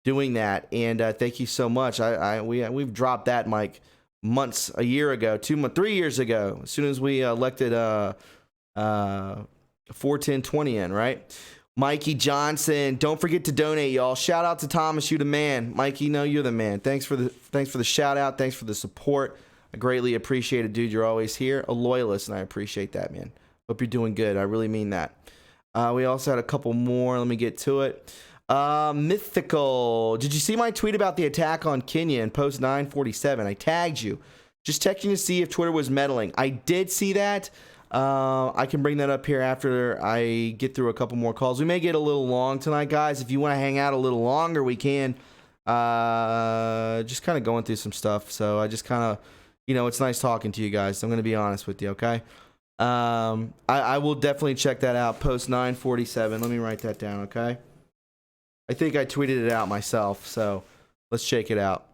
doing that, and thank you so much. We've dropped that mic a year ago, 3 years ago, as soon as we elected 41020 in, right? Mikey Johnson, don't forget to donate, y'all. Shout out to Thomas, you the man. Mikey, you're the man. Thanks for the shout out. Thanks for the support. I greatly appreciate it, dude. You're always here, a loyalist, and I appreciate that, man. Hope you're doing good. I really mean that. We also had a couple more. Let me get to it. Mythical. Did you see my tweet about the attack on Kenya in post 947? I tagged you. Just checking to see if Twitter was meddling. I did see that. I can bring that up here after I get through a couple more calls. We may get a little long tonight, guys. If you want to hang out a little longer, we can. Just kind of going through some stuff. So I just kind of, it's nice talking to you guys. I'm going to be honest with you, okay? I will definitely check that out. Post 947. Let me write that down, okay? I think I tweeted it out myself, so let's check it out.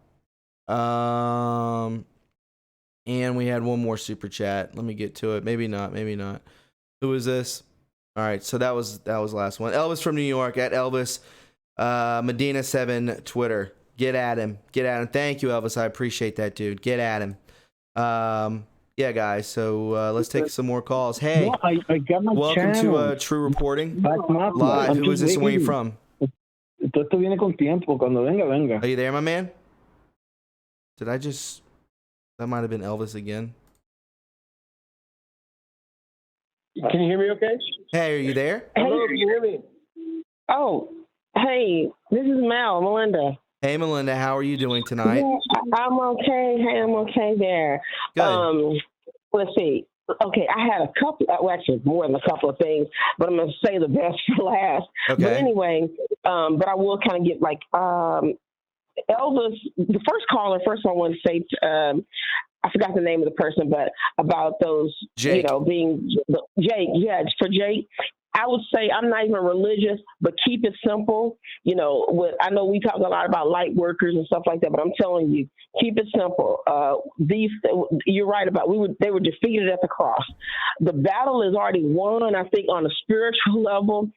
And we had one more super chat. Let me get to it. Maybe not. Who is this? All right, so that was the last one. Elvis from New York, at Elvis Medina 7 Twitter. Get at him. Thank you, Elvis. I appreciate that, dude. Get at him. Yeah, guys. So let's take some more calls. Hey, no, I got my welcome channel. to True Reporting Live. Who is this and where you from? Todo esto viene con tiempo. Cuando venga. Are you there, my man? That might have been Elvis again. Can you hear me okay? Hey, are you there? Hello, can you hear me? Oh, Hey, this is Melinda. Hey, Melinda, how are you doing tonight? Yeah, I'm okay. Hey, I'm okay there. Good. Let's see. Okay, I had a couple, well, actually more than a couple of things, but I'm going to say the best for last. Okay. But anyway, but I will kind of get like, Elvis, the first caller, first I want to say, I forgot the name of the person, but about those, Jake. you know, being Jake. Yeah, for Jake, I would say I'm not even religious, but keep it simple. You know, I know we talk a lot about light workers and stuff like that, but I'm telling you, keep it simple. You're right about they were defeated at the cross. The battle is already won. I think on a spiritual level,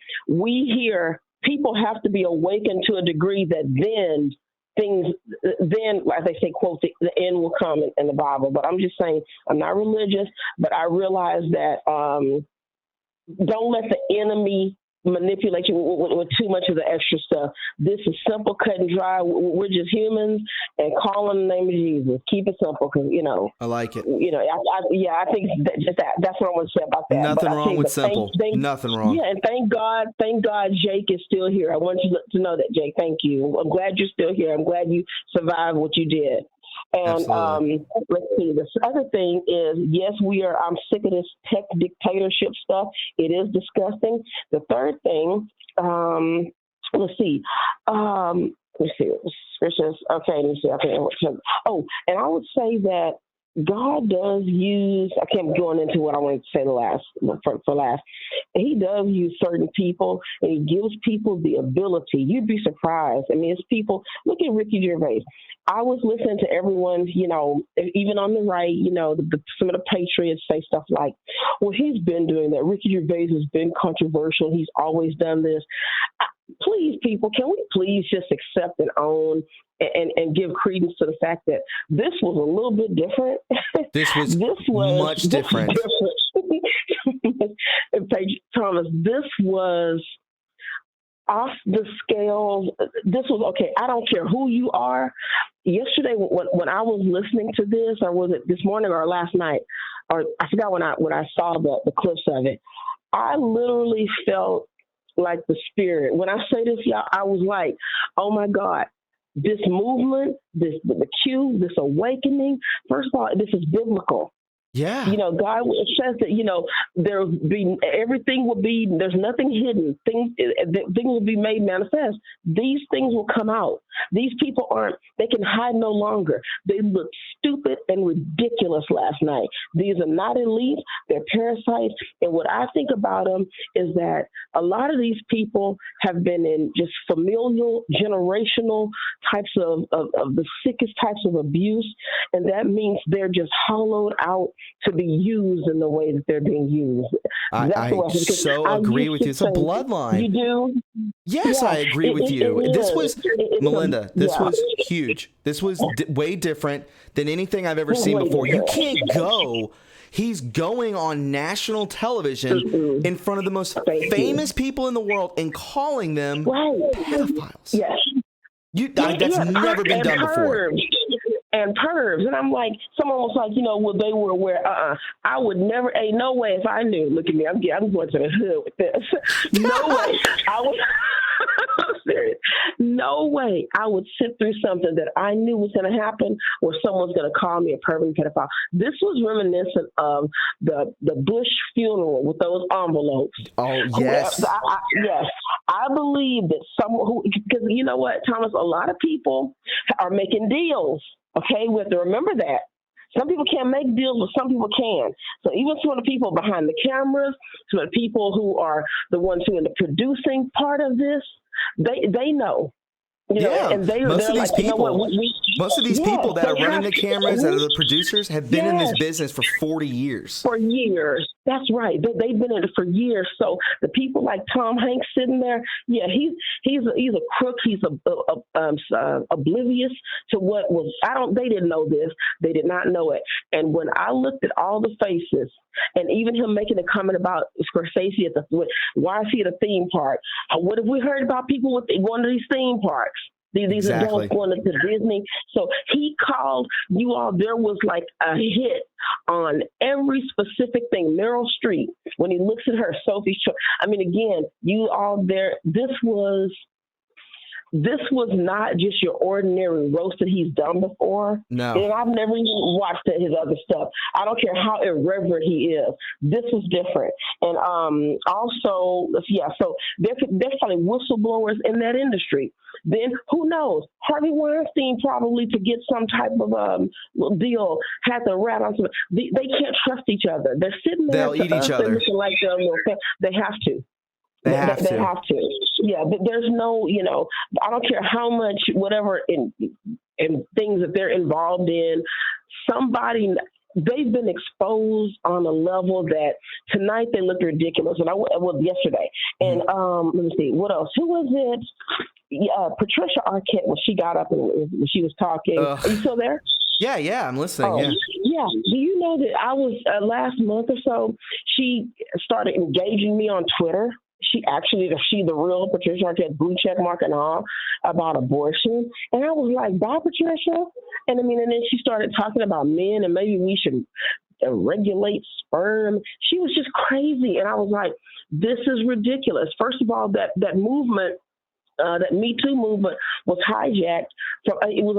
people have to be awakened to a degree that then as they say, quote, the end will come in the Bible. But I'm just saying, I'm not religious, but I realize that don't let the enemy manipulate you with too much of the extra stuff. This is simple, cut and dry. We're just humans, and call on the name of Jesus. Keep it simple, because I like it. I think that's what I want to say about that. Nothing wrong with simple. Nothing wrong. Yeah, and thank God, Jake is still here. I want you to know that, Jake. Thank you. I'm glad you're still here. I'm glad you survived what you did. And let's see. This other thing is, yes, I'm sick of this tech dictatorship stuff. It is disgusting. The third thing, let's see. Scriptures. Okay, let me see. Okay. Oh, and I would say that God does use. I kept going into what I wanted to say for last. He does use certain people, and he gives people the ability. You'd be surprised. I mean, it's people. Look at Ricky Gervais. I was listening to everyone, you know, even on the right, you know, some of the patriots say stuff like, well, he's been doing that. Ricky Gervais has been controversial. He's always done this. Please, people, can we please just accept and own and give credence to the fact that this was a little bit different? This was much different. Thomas, this was off the scale. This was okay. I don't care who you are. Yesterday, when I was listening to this, or was it this morning or last night, or I forgot when I saw the clips of it, I literally felt like the spirit. When I say this, y'all, I was like, oh my God, this movement, the Q, this awakening. First of all, this is biblical. Yeah. You know, God says that, you know, everything will be, there's nothing hidden. Things will be made manifest. These things will come out. These people they can hide no longer. They looked stupid and ridiculous last night. These are not elites, they're parasites. And what I think about them is that a lot of these people have been in just familial, generational types of the sickest types of abuse. And that means they're just hollowed out to be used in the way that they're being used. I agree with you. It's a bloodline. You do? Yes, yeah, I agree with you. This was, Melinda, this was huge. This was way different than anything I've ever seen before. You can't go. He's going on national television in front of the most famous people in the world and calling them pedophiles. Yes. That's never been done before. And pervs. And I'm like, someone was like, you know, well, they were aware. I would never, no way if I knew. Look at me, I'm going to the hood with this. No way. I would, I'm serious. No way I would sit through something that I knew was going to happen where someone's going to call me a pervert pedophile. This was reminiscent of the Bush funeral with those envelopes. Oh, yes. Yes. I believe that someone because you know what, Thomas, a lot of people are making deals. Okay, we have to remember that. Some people can't make deals, but some people can. So even some of the people behind the cameras, some of the people who are the ones who are in the producing part of this, they know. You know, and most of these like, people, you know most of these people that are running the cameras, that are the producers, have been in this business for 40 years. For years, that's right. They've been in it for years. So the people like Tom Hanks sitting there, he's a crook. He's oblivious to what was. They didn't know this. They did not know it. And when I looked at all the faces, and even him making a comment about Scorsese why is he at a theme park? What have we heard about people with going to these theme parks? These adults going to Disney. So he called you all. There was like a hit on every specific thing. Meryl Streep, when he looks at her, Sophie's Choice. I mean, again, you all there. This was this was not just your ordinary roast that he's done before. No. And I've never even watched his other stuff. I don't care how irreverent he is. This was different. And also, so there's probably whistleblowers in that industry. Then who knows? Harvey Weinstein probably, to get some type of deal, had to rat on some. They can't trust each other. They're sitting there. They'll eat each other. Like they have to. They have to. Yeah, but there's no, I don't care how much, whatever in things that they're involved in, they've been exposed on a level that tonight they looked ridiculous. And yesterday. And let me see, what else? Who was it? Patricia Arquette, when she got up and when she was talking. Are you still there? Yeah, I'm listening. Yeah. Do you know that I was last month or so, she started engaging me on Twitter. She the real Patricia Arquette, blue check mark and all, about abortion. And I was like, bye, Patricia. And then she started talking about men and maybe we should regulate sperm. She was just crazy. And I was like, this is ridiculous. First of all, that movement, that Me Too movement was hijacked from, it was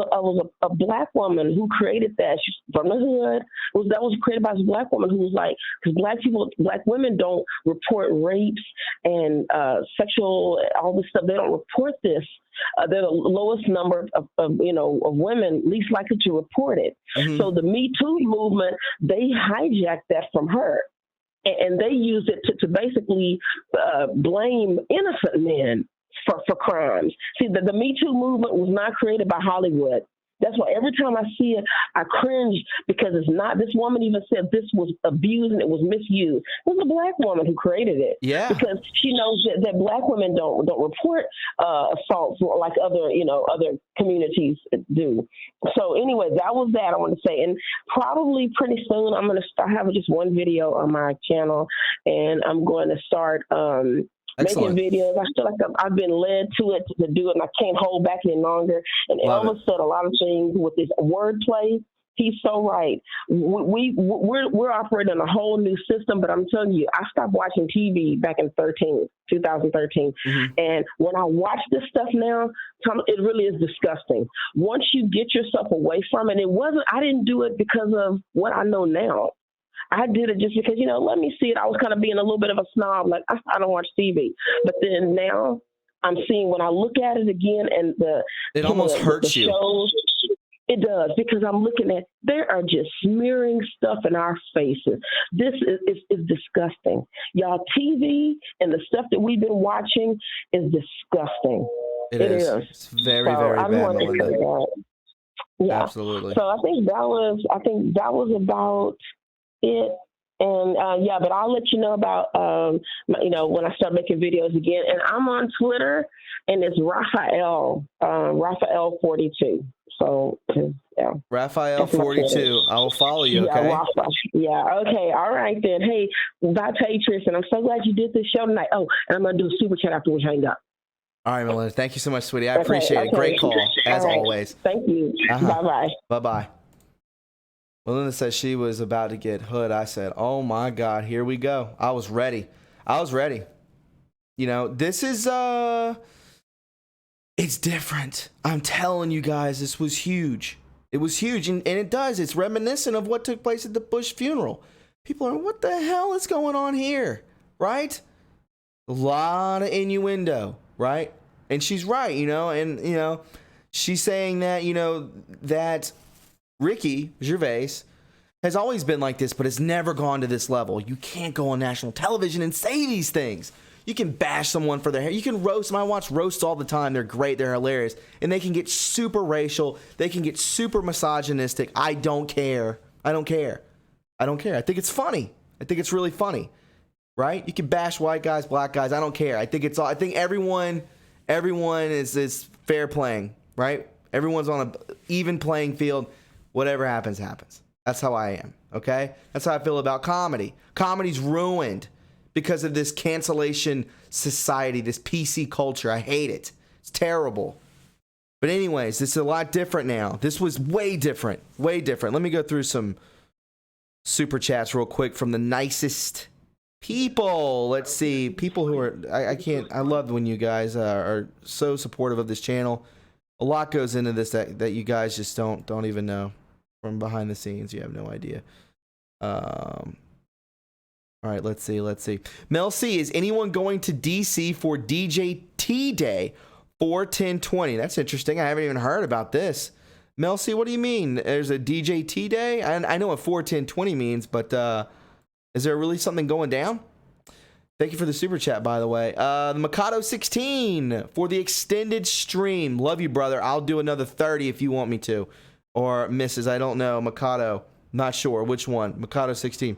a black woman who created that. She's from the hood. That was created by this black woman who was like, because black women don't report rapes and sexual, all this stuff. They don't report this. They're the lowest number of women least likely to report it. Mm-hmm. So the Me Too movement, they hijacked that from her. And they used it to basically blame innocent men for crimes. See, the Me Too movement was not created by Hollywood. That's why every time I see it, I cringe, because it's not. This woman even said this was abused and it was misused. It was a black woman who created it. Yeah. Because she knows that black women don't report assaults like other communities do. So anyway, that was that I want to say. And probably pretty soon I'm going to start having just one video on my channel, and I'm going to start Excellent. making videos. I feel like I've been led to it to do it, and I can't hold back any longer. And Elvis said a lot of things with this wordplay. He's so right. We're operating on a whole new system, but I'm telling you, I stopped watching TV back in 2013. Mm-hmm. And when I watch this stuff now, Tom, it really is disgusting. Once you get yourself away from it, I didn't do it because of what I know now. I did it just because, let me see it. I was kind of being a little bit of a snob, like I don't watch TV. But then now I'm seeing, when I look at it again, and it almost hurts you. Shows, it does, because I'm looking at, they are just smearing stuff in our faces. This is disgusting. Y'all, TV and the stuff that we've been watching is disgusting. It is. It's very, very bad, Melinda. Yeah. Absolutely. So I think that was about it. And but I'll let you know about when I start making videos again. And I'm on Twitter, and it's Raphael 42. So yeah, Raphael 42. I will follow you. Okay. Yeah. Okay. All right then. Hey, bye, Patriots, and I'm so glad you did this show tonight. Oh, and I'm gonna do a super chat after we hang up. All right, Melinda. Thank you so much, sweetie. I appreciate it. Great call, as always. Thank you. Bye-bye. Bye-bye. Melinda said she was about to get hood. I said, oh, my God, here we go. I was ready. This is, it's different. I'm telling you guys, this was huge. It was huge, and it does. It's reminiscent of what took place at the Bush funeral. People are, what the hell is going on here, right? A lot of innuendo, right? And she's right, and, she's saying that, that Ricky Gervais has always been like this, but has never gone to this level. You can't go on national television and say these things. You can bash someone for their hair. You can roast them. I watch roasts all the time. They're great. They're hilarious. And they can get super racial. They can get super misogynistic. I don't care. I think it's funny. I think it's really funny, right? You can bash white guys, black guys. I don't care. I think everyone is fair playing, right? Everyone's on an even playing field. Whatever happens, happens. That's how I am, okay? That's how I feel about comedy. Comedy's ruined because of this cancellation society, this PC culture. I hate it. It's terrible. But anyways, this is a lot different now. This was way different. Let me go through some super chats real quick from the nicest People, let's see. People who are, I can't, I love when you guys are so supportive of this channel. A lot goes into this that you guys just don't even know from behind the scenes. You have no idea. All right, let's see. Mel C, is anyone going to DC for DJT Day 4/10/20? That's interesting. I haven't even heard about this. Mel C, what do you mean? There's a DJT Day? I know what 4/10/20 means, but is there really something going down? Thank you for the super chat, by the way. The Mikado 16 for the extended stream. Love you, brother. I'll do another 30 if you want me to. Or Mrs. I don't know. Mikado. Not sure which one. Mikado 16.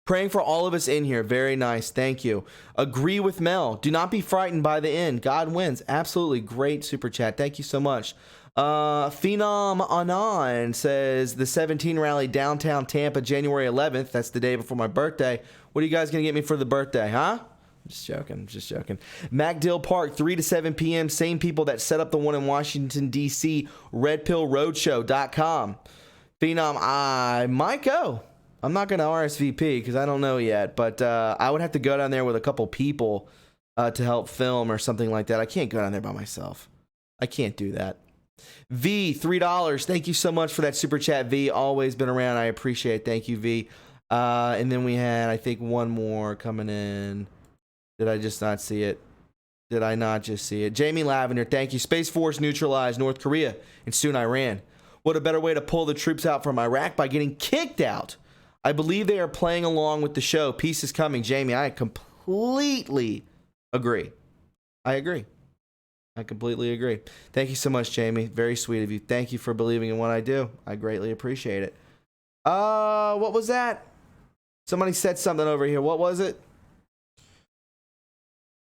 Praying for all of us in here. Very nice. Thank you. Agree with Mel. Do not be frightened by the end. God wins. Absolutely. Great super chat. Thank you so much. Phenom Anon says the 17 rally downtown Tampa, January 11th. That's the day before my birthday. What are you guys going to get me for the birthday, huh? Just joking. MacDill Park, 3 to 7 p.m. Same people that set up the one in Washington, D.C., redpillroadshow.com. Phenom, I might go. I'm not going to RSVP because I don't know yet, but I would have to go down there with a couple people to help film or something like that. I can't go down there by myself. I can't do that. V, $3. Thank you so much for that super chat, V. Always been around. I appreciate it. Thank you, V. And then we had, I think, one more coming in. Did I just not see it? Did I not just see it? Jamie Lavender, thank you. Space Force neutralized North Korea and soon Iran. What a better way to pull the troops out from Iraq by getting kicked out. I believe they are playing along with the show. Peace is coming. Jamie, I completely agree. I completely agree. Thank you so much, Jamie. Very sweet of you. Thank you for believing in what I do. I greatly appreciate it. What was that? Somebody said something over here. What was it?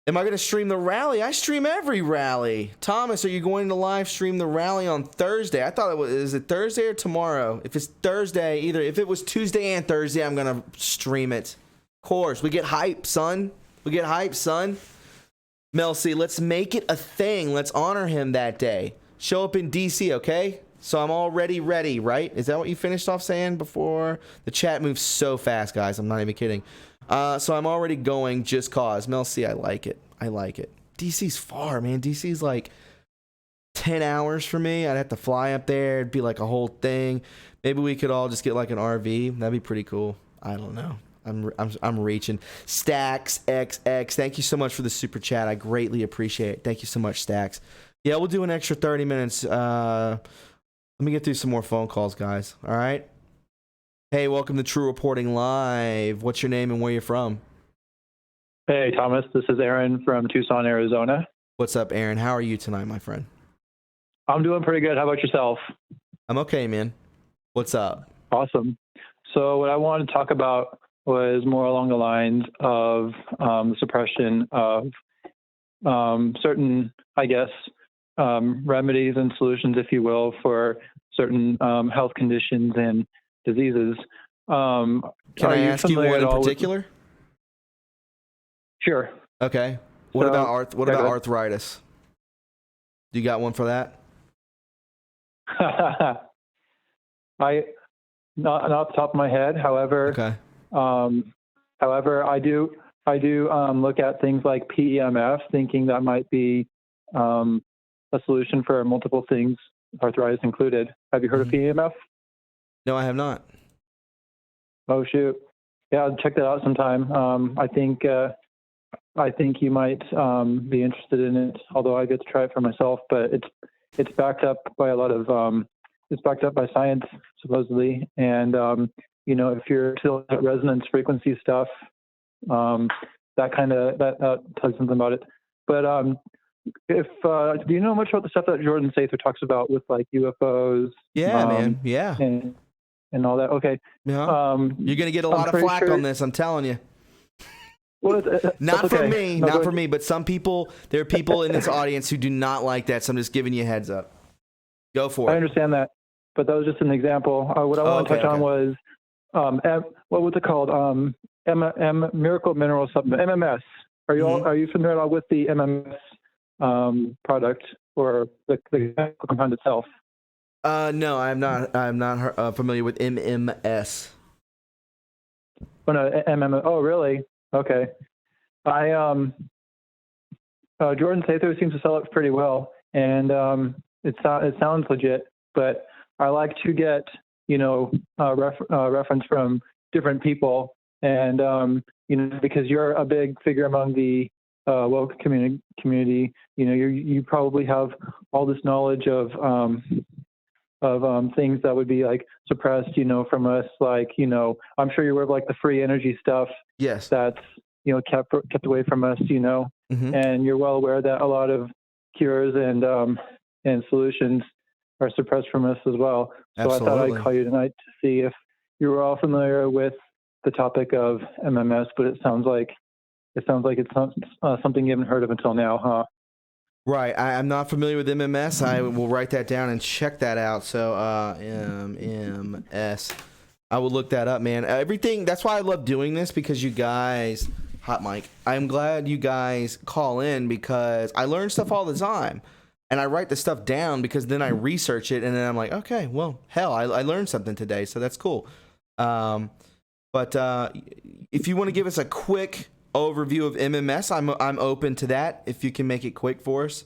Am I going to stream the rally? I stream every rally. Thomas, are you going to live stream the rally on Thursday? I thought is it Thursday or tomorrow? If it's Thursday, if it was Tuesday and Thursday, I'm going to stream it. Of course. We get hype, son. Mel C, let's make it a thing. Let's honor him that day. Show up in DC, okay? So I'm already ready, right? Is that what you finished off saying before? The chat moves so fast, guys. I'm not even kidding. So I'm already going just cause. Mel C, I like it. DC's far, man. DC's like 10 hours for me. I'd have to fly up there. It'd be like a whole thing. Maybe we could all just get like an RV. That'd be pretty cool. I don't know. I'm reaching. Stacks XX. Thank you so much for the super chat. I greatly appreciate it. Thank you so much, Stacks. Yeah, we'll do an extra 30 minutes. Let me get through some more phone calls, guys. All right. Hey, welcome to True Reporting Live. What's your name and where you're from? Hey, Thomas. This is Aaron from Tucson, Arizona. What's up, Aaron? How are you tonight, my friend? I'm doing pretty good. How about yourself? I'm okay, man. What's up? Awesome. So what I wanted to talk about was more along the lines of suppression of certain, I guess, remedies and solutions, if you will, for certain health conditions and diseases. Can I ask you one in particular? Sure. Okay. What about arthritis? Do you got one for that? Not off the top of my head. However, okay. I do look at things like PEMF, thinking that might be a solution for multiple things, arthritis included. Have you heard of PEMF? No, I have not. Oh shoot! Yeah, I'll check that out sometime. I think you might be interested in it. Although I get to try it for myself, but it's backed up by a lot of it's backed up by science supposedly, and if you're still at resonance frequency stuff, that tells you something about it. But do you know much about the stuff that Jordan Sather talks about with like UFOs? Yeah, man. Yeah. And all that. Okay. Yeah. You're gonna get a lot of flack on this. I'm telling you. Well, not for me, not for me, but some people. There are people in this audience who do not like that. So I'm just giving you a heads up. Go for it. I understand that, but that was just an example. What I want to touch on was what was it called? Miracle Mineral Supplement, MMS. Are you familiar with the MMS product or the compound itself? No, I'm not. I'm not familiar with MMS. Oh no, MMS. Oh really? Okay. Jordan Sather seems to sell it pretty well, and it sounds legit. But I like to get reference from different people, and because you're a big figure among the woke community, you probably have all this knowledge of things that would be like suppressed, from us. Like, I'm sure you're aware of like the free energy stuff. Yes. That's kept away from us. Mm-hmm. And you're well aware that a lot of cures and solutions are suppressed from us as well. So Absolutely. I thought I'd call you tonight to see if you were all familiar with the topic of MMS, but it sounds like it's something you haven't heard of until now, huh? Right. I'm not familiar with MMS. I will write that down and check that out. So MMS. I will look that up, man. Everything. That's why I love doing this, because you guys, hot mic. I'm glad you guys call in, because I learn stuff all the time. And I write the stuff down because then I research it, and then I'm like, okay, well, hell, I learned something today, so that's cool. But if you want to give us a quick overview of MMS, I'm open to that. If you can make it quick for us.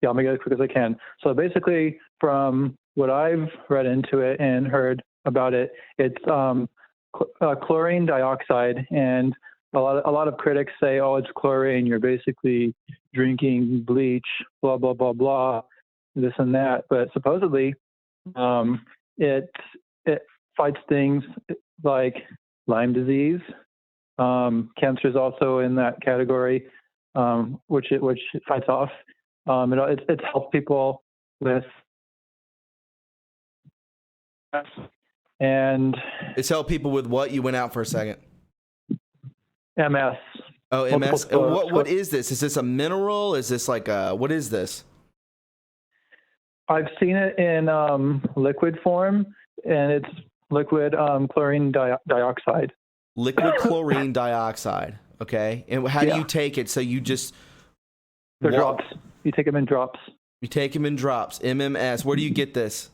Yeah, I'll make it as quick as I can. So basically, from what I've read into it and heard about it, it's chlorine dioxide, and a lot of critics say, oh, it's chlorine, you're basically drinking bleach, blah blah blah blah, this and that. But supposedly it fights things like Lyme disease. Cancer is also in that category, which it fights off. It's helped people with, and it's helped people with what? You went out for a second. MS. Oh, MS. What is this? Is this a mineral? Is this like what is this? I've seen it in liquid form, and it's liquid chlorine dioxide. Liquid chlorine dioxide. Okay. And how do you take it? So you just... They're drops. You take them in drops. You take them in drops. MMS. Where do you get this?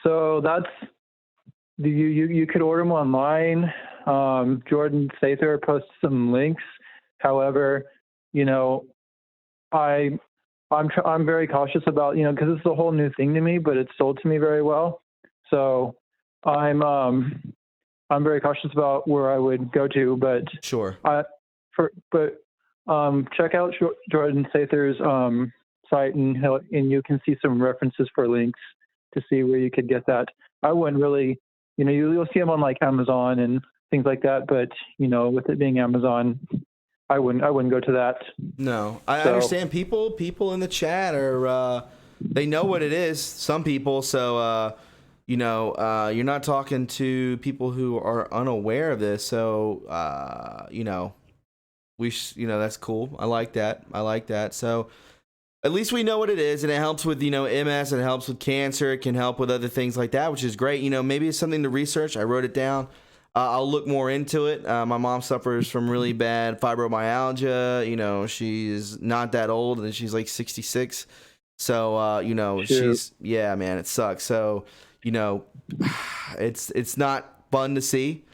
So that's... You could order them online. Jordan Sather posts some links. However, I'm very cautious about, because it's a whole new thing to me, but it's sold to me very well. So I'm very cautious about where I would go to, but sure. Check out Jordan Sather's site, and you can see some references for links to see where you could get that. I wouldn't really, you'll see them on like Amazon and things like that, but with it being Amazon, I wouldn't go to that. No, I understand. People in the chat are they know what it is. Some people, so you're not talking to people who are unaware of this. So that's cool. I like that. So at least we know what it is, and it helps with MS. It helps with cancer. It can help with other things like that, which is great. Maybe it's something to research. I wrote it down. I'll look more into it. My mom suffers from really bad fibromyalgia. She's not that old, and she's like 66. So, she's, yeah, man, it sucks. So, it's not fun to see.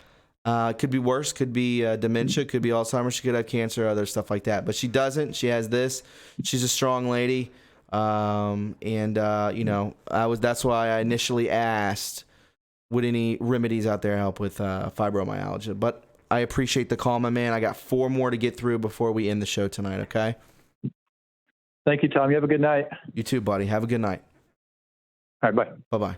Could be worse. Could be dementia. Could be Alzheimer's. She could have cancer, other stuff like that. But she doesn't. She has this. She's a strong lady. That's why I initially asked, would any remedies out there help with fibromyalgia? But I appreciate the call, my man. I got 4 more to get through before we end the show tonight, okay? Thank you, Tom. You have a good night. You too, buddy. Have a good night. All right, bye. Bye-bye.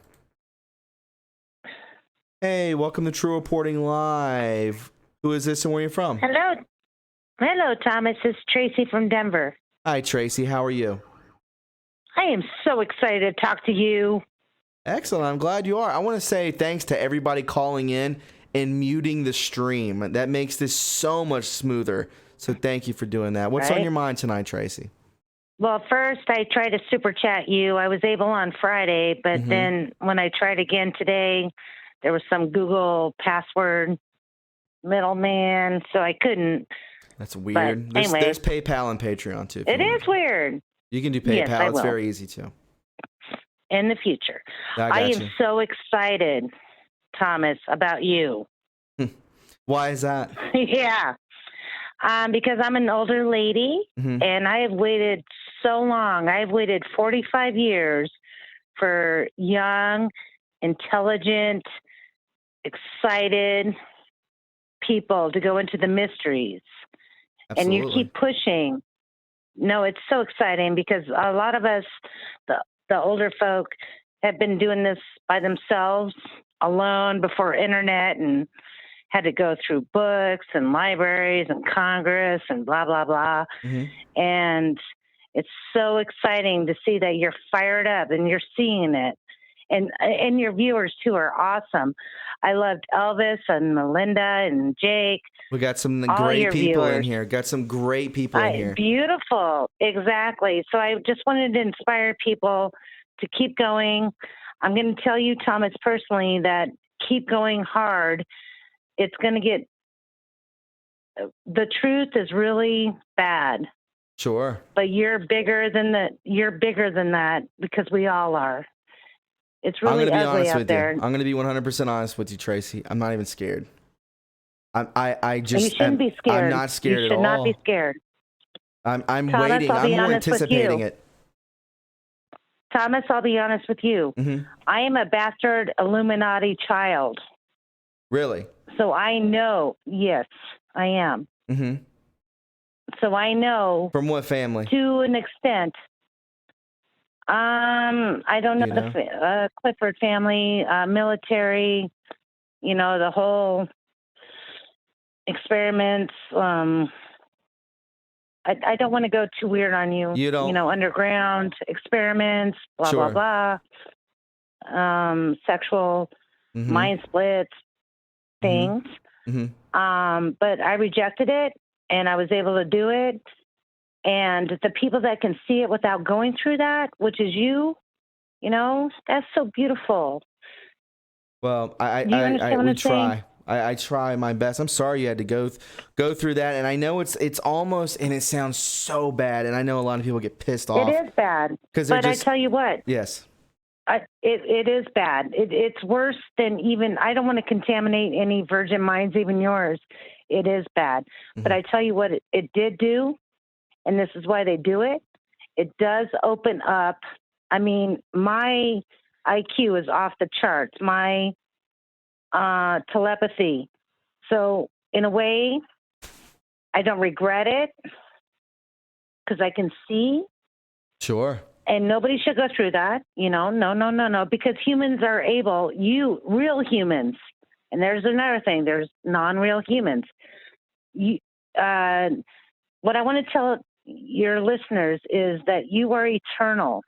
Hey, welcome to True Reporting Live. Who is this and where are you from? Hello, Thomas. It's Tracy from Denver. Hi, Tracy. How are you? I am so excited to talk to you. Excellent. I'm glad you are. I want to say thanks to everybody calling in and muting the stream. That makes this so much smoother. So thank you for doing that. What's on your mind tonight, Tracy? Well, first, I tried to super chat you. I was able on Friday, but then when I tried again today, there was some Google password middleman, so I couldn't. That's weird. There's PayPal and Patreon, too. It is weird. You can do PayPal. Yes, it's very easy, too. In the future. I am so excited, Thomas, about you. Why is that? Yeah. Because I'm an older lady and I have waited so long. I've waited 45 years for young, intelligent, excited people to go into the mysteries. Absolutely. And you keep pushing. No, it's so exciting because a lot of us, the older folk, have been doing this by themselves, alone, before internet, and had to go through books and libraries and Congress and blah, blah, blah. And it's so exciting to see that you're fired up and you're seeing it. And your viewers, too, are awesome. I loved Elvis and Melinda and Jake. We got some all great your people viewers. in here. Got some great people in here. Beautiful. Exactly. So I just wanted to inspire people to keep going. I'm going to tell you, Thomas, personally, that keep going hard. It's going to get, the truth is really bad. Sure. But you're bigger than that because we all are. It's really ugly out there. I'm going to be 100% honest with you, Tracy. I'm not even scared. I just you shouldn't be scared. I'm not scared you at should all. not be scared. I'm Thomas, waiting. I'll I'm be more honest with anticipating you. it. Thomas, I'll be honest with you. I am a bastard Illuminati child. Really? So I know. Yes, I am. So I know. From what family? To an extent. I don't know, the Clifford family, military, the whole experiments. I don't want to go too weird on you. You don't. Underground experiments, blah, Sure. blah, blah. Sexual mind splits, things. But I rejected it, and I was able to do it. And the people that can see it without going through that, which is you, that's so beautiful. Well, we try. I try my best. I'm sorry you had to go through that, and I know it's almost, and it sounds so bad, and I know a lot of people get pissed off. It is bad, but I tell you what. Yes. It is bad. It's worse than even. I don't want to contaminate any virgin minds, even yours. It is bad, but I tell you what, it did do. And this is why they do it. It does open up. I mean, my IQ is off the charts. My telepathy. So in a way, I don't regret it because I can see. Sure. And nobody should go through that. No. Because humans are able, real humans, and there's another thing, there's non-real humans. What I want to tell your listeners is that you are eternal.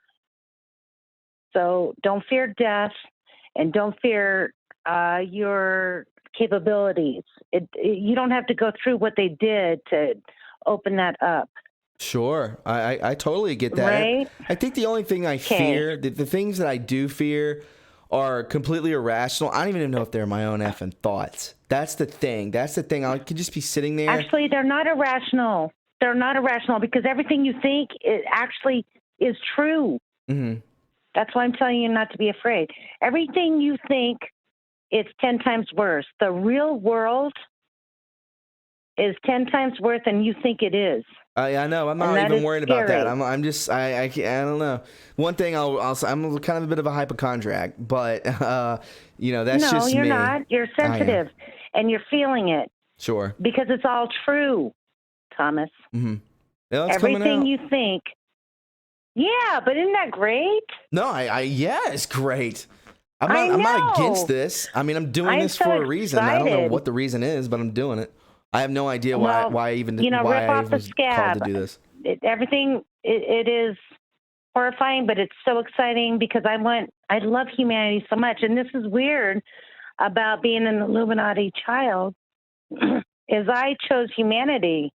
So don't fear death and don't fear your capabilities. You don't have to go through what they did to open that up. Sure. I totally get that. Right? I think the only thing I fear, the things that I do fear are completely irrational. I don't even know if they're my own effing thoughts. That's the thing. I could just be sitting there. Actually, they're not irrational. They're not irrational because everything you think it actually is true. That's why I'm telling you not to be afraid. Everything you think, it's 10 times worse. The real world is 10 times worse than you think it is. I know. I'm not even worried about that. I'm just. I don't know. One thing I'm kind of a bit of a hypochondriac, but that's just me. No, you're not. You're sensitive, and you're feeling it. Sure. Because it's all true, Thomas. Yeah, it's everything you think. Yeah, but isn't that great? No, it's great. I'm not against this. I mean, I'm doing this for a reason. I don't know what the reason is, but I'm doing it. I have no idea why I was called to do this. Everything it is horrifying, but it's so exciting because I love humanity so much, and this is weird about being an Illuminati child. Is I chose humanity,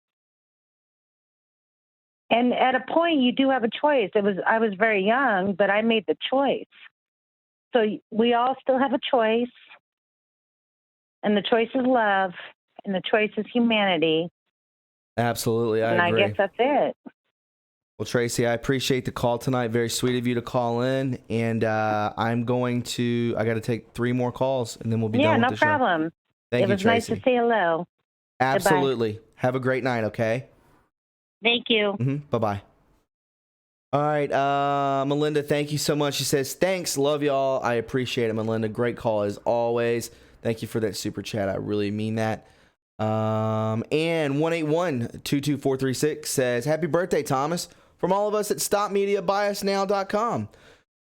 and at a point you do have a choice. I was very young, but I made the choice. So we all still have a choice, and the choice is love. And the choice is humanity. Absolutely, I agree. I guess that's it. Well, Tracy, I appreciate the call tonight. Very sweet of you to call in. And I got to take 3 more calls, and then we'll be done with the show. Yeah, no problem. Thank you, was nice Tracy. to say hello. Absolutely. Goodbye. Have a great night, okay? Thank you. Bye-bye. All right, Melinda, thank you so much. She says, thanks, love y'all. I appreciate it, Melinda. Great call as always. Thank you for that super chat. I really mean that. And 181-22436 says, happy birthday, Thomas, from all of us at StopMediaBiasNow.com.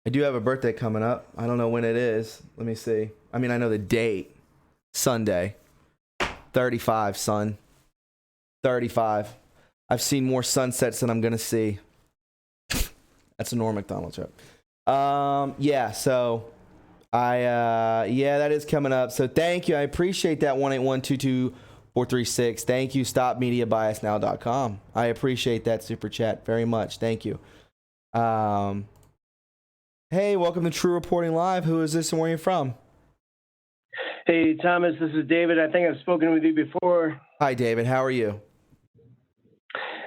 I do have a birthday coming up. I don't know when it is. Let me see. I mean, I know the date. Sunday. 35, son. 35. I've seen more sunsets than I'm going to see. That's a Norm Macdonald joke. Yeah, so that is coming up. So thank you. I appreciate that 181-22436. Thank you, StopMediaBiasNow.com. I appreciate that super chat very much. Thank you. Hey, welcome to True Reporting Live. Who is this and where are you from? Hey, Thomas, this is David. I think I've spoken with you before. Hi, David. How are you?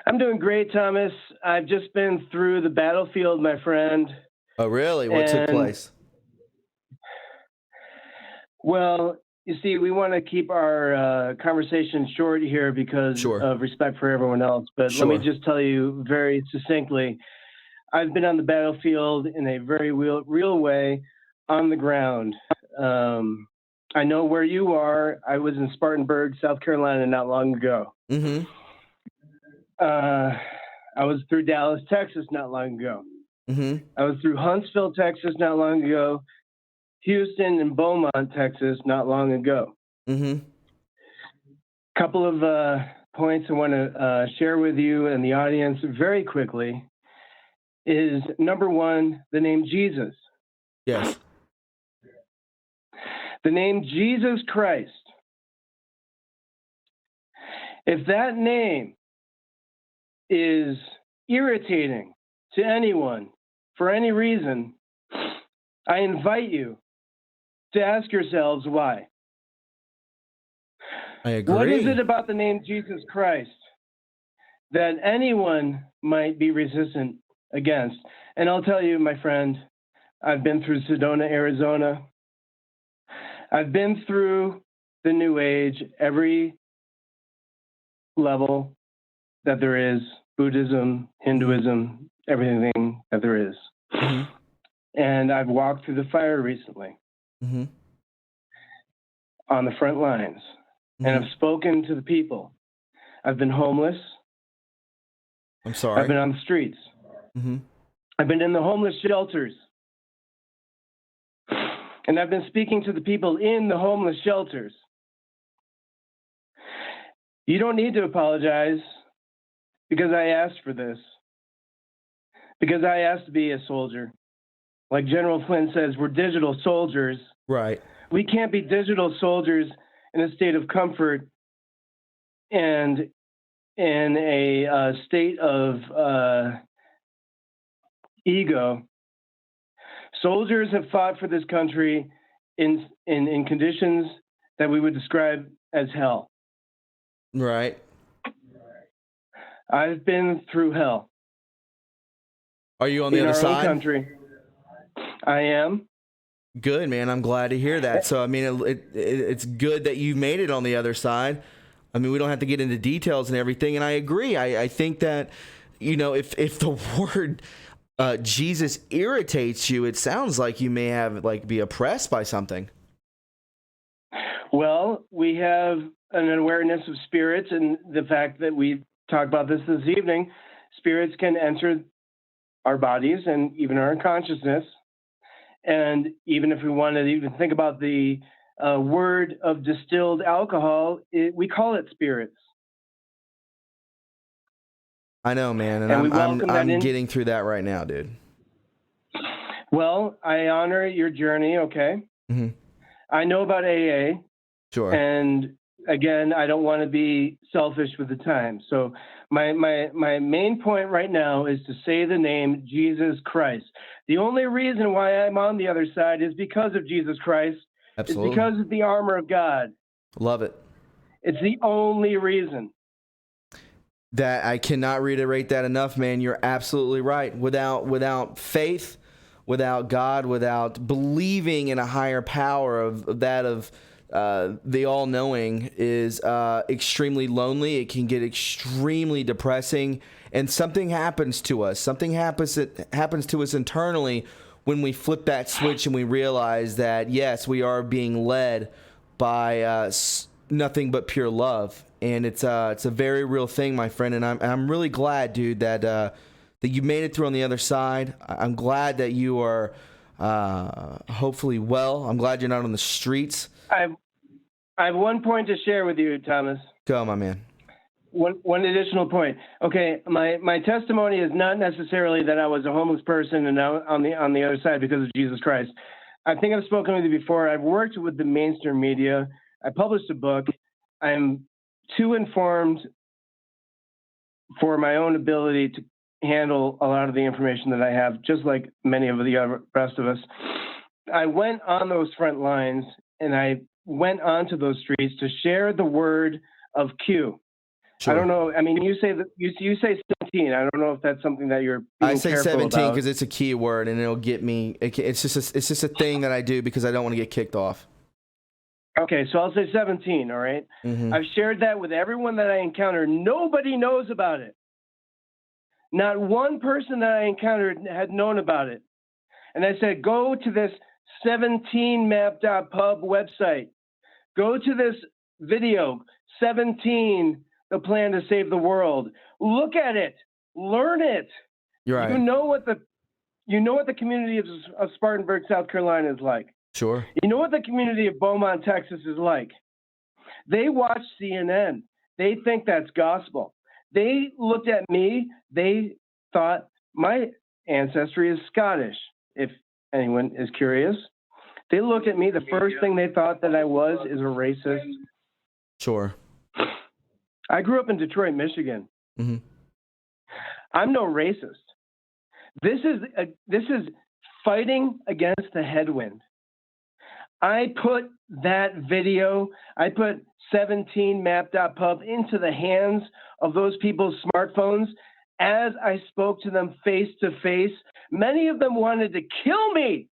I'm doing great, Thomas. I've just been through the battlefield, my friend. Oh, really? What took place? Well, you see, we want to keep our conversation short here because of respect for everyone else. But let me just tell you very succinctly, I've been on the battlefield in a very real way on the ground. I know where you are. I was in Spartanburg, South Carolina, not long ago. Mm-hmm. I was through Dallas, Texas, not long ago. Mm-hmm. I was through Huntsville, Texas, not long ago. Houston and Beaumont, Texas, not long ago. Mm-hmm. Couple of points I want to share with you and the audience very quickly is, number one, the name Jesus. Yes. The name Jesus Christ. If that name is irritating to anyone for any reason, I invite you to ask yourselves why. I agree. What is it about the name Jesus Christ that anyone might be resistant against? And I'll tell you, my friend, I've been through Sedona, Arizona. I've been through the New Age, every level that there is, Buddhism, Hinduism, everything that there is. Mm-hmm. And I've walked through the fire recently on the front lines. And I've spoken to the people. I've been homeless. I'm sorry. I've been on the streets. I've been in the homeless shelters. And I've been speaking to the people in the homeless shelters. You don't need to apologize because I asked for this. Because I asked to be a soldier. Like General Flynn says, we're digital soldiers. Right. We can't be digital soldiers in a state of comfort and in a state of ego. Soldiers have fought for this country in conditions that we would describe as hell. Right. I've been through hell. Are you on the other side? In our own country. I am. Good, man. I'm glad to hear that. So, I mean, it's good that you made it on the other side. I mean, we don't have to get into details and everything. And I agree. I think that, you know, if the word Jesus irritates you, it sounds like you may have be oppressed by something. Well, we have an awareness of spirits, and the fact that we talked about this evening, spirits can enter our bodies and even our consciousness. And even if we want to even think about the word of distilled alcohol, we call it spirits. I know, man, and I'm getting through that right now, dude. Well, I honor your journey, okay? Mm-hmm. I know about AA. Sure. And again, I don't want to be selfish with the time. So my main point right now is to say the name Jesus Christ. The only reason why I'm on the other side is because of Jesus Christ. Absolutely. It's because of the armor of God. Love it. It's the only reason. That I cannot reiterate that enough, man. You're absolutely right. Without faith, without God, without believing in a higher power of the all-knowing is extremely lonely. It can get extremely depressing, and something happens to us. Something happens to us internally when we flip that switch and we realize that, yes, we are being led by nothing but pure love. And it's a very real thing, my friend. And I'm really glad, dude, that you made it through on the other side. I'm glad that you are hopefully well. I'm glad you're not on the streets. I have one point to share with you, Thomas. Go, my man. One additional point. Okay, my testimony is not necessarily that I was a homeless person and now on the other side because of Jesus Christ. I think I've spoken with you before. I've worked with the mainstream media. I published a book. I'm too informed for my own ability to handle a lot of the information that I have, just like many of the rest of us. I went on those front lines and I went onto those streets to share the word of Q. Sure. I don't know. I mean, you say 17. I don't know if that's something that you're being I say careful 17 because it's a key word and it'll get me. It's just a thing that I do because I don't want to get kicked off. Okay, so I'll say 17. All right. Mm-hmm. I've shared that with everyone that I encounter. Nobody knows about it. Not one person that I encountered had known about it. And I said, go to this 17map.pub website. Go to this video, 17, the plan to save the world. Look at it. Learn it. You're right. You know what the community of Spartanburg, South Carolina is like. Sure. You know what the community of Beaumont, Texas is like. They watch CNN. They think that's gospel. They looked at me. They thought my ancestry is Scottish, if anyone is curious. They looked at me. The first thing they thought that I was is a racist. Sure. I grew up in Detroit, Michigan. Mm-hmm. I'm no racist. This is fighting against the headwind. I put that video, I put 17map.pub into the hands of those people's smartphones as I spoke to them face to face. Many of them wanted to kill me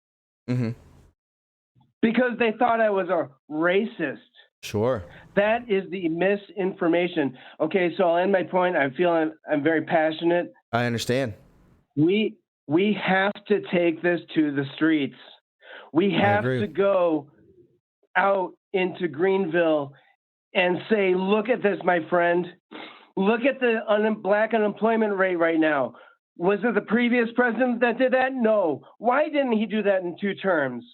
because they thought I was a racist. Sure. That is the misinformation. Okay, so I'll end my point. I feel I'm very passionate. I understand. We have to take this to the streets. We have to go out into Greenville and say, look at this, my friend. Look at the black unemployment rate right now. Was it the previous president that did that? No. Why didn't he do that in 2 terms?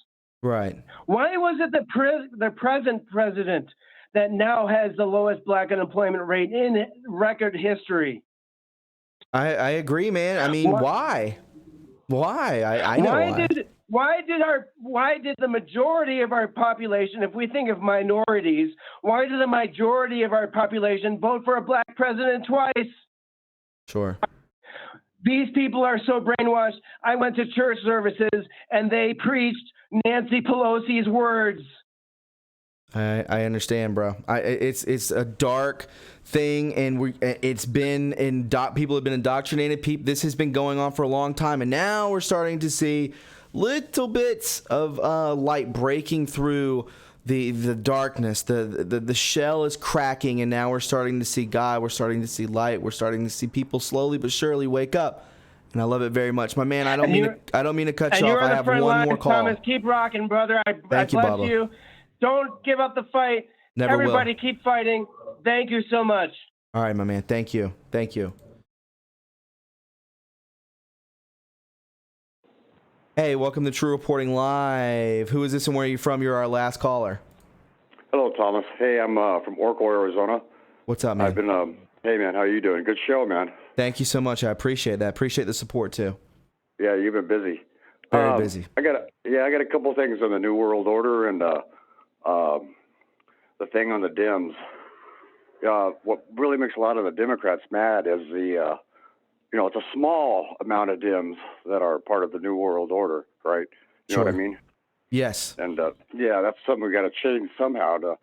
Right. Why was it the present president that now has the lowest black unemployment rate in record history? I agree, man. I mean, why? Why? I know why. Why did the majority of our population, if we think of minorities, why did the majority of our population vote for a black president twice? Sure. These people are so brainwashed. I went to church services and they preached Nancy Pelosi's words. I understand, bro. It's a dark thing, and people have been indoctrinated. This has been going on for a long time, and now we're starting to see little bits of light breaking through the darkness. The shell is cracking, and now we're starting to see God. We're starting to see light. We're starting to see people slowly but surely wake up. And I love it very much, my man. I don't mean to cut you off. I have one more call. Thomas, keep rocking, brother. I bless you. Don't give up the fight. Never Everybody will. Keep fighting. Thank you so much. All right, my man. Thank you. Thank you. Hey, welcome to True Reporting Live. Who is this and where are you from? You're our last caller. Hello, Thomas. Hey, I'm from Oracle, Arizona. What's up, man? Hey, man, how are you doing? Good show, man. Thank you so much. I appreciate that. Appreciate the support, too. Yeah, you've been busy. Very busy. I got a couple things on the New World Order and the thing on the Dems. What really makes a lot of the Democrats mad is it's a small amount of Dems that are part of the New World Order, right? You know what I mean? Yes. And that's something we got to change somehow to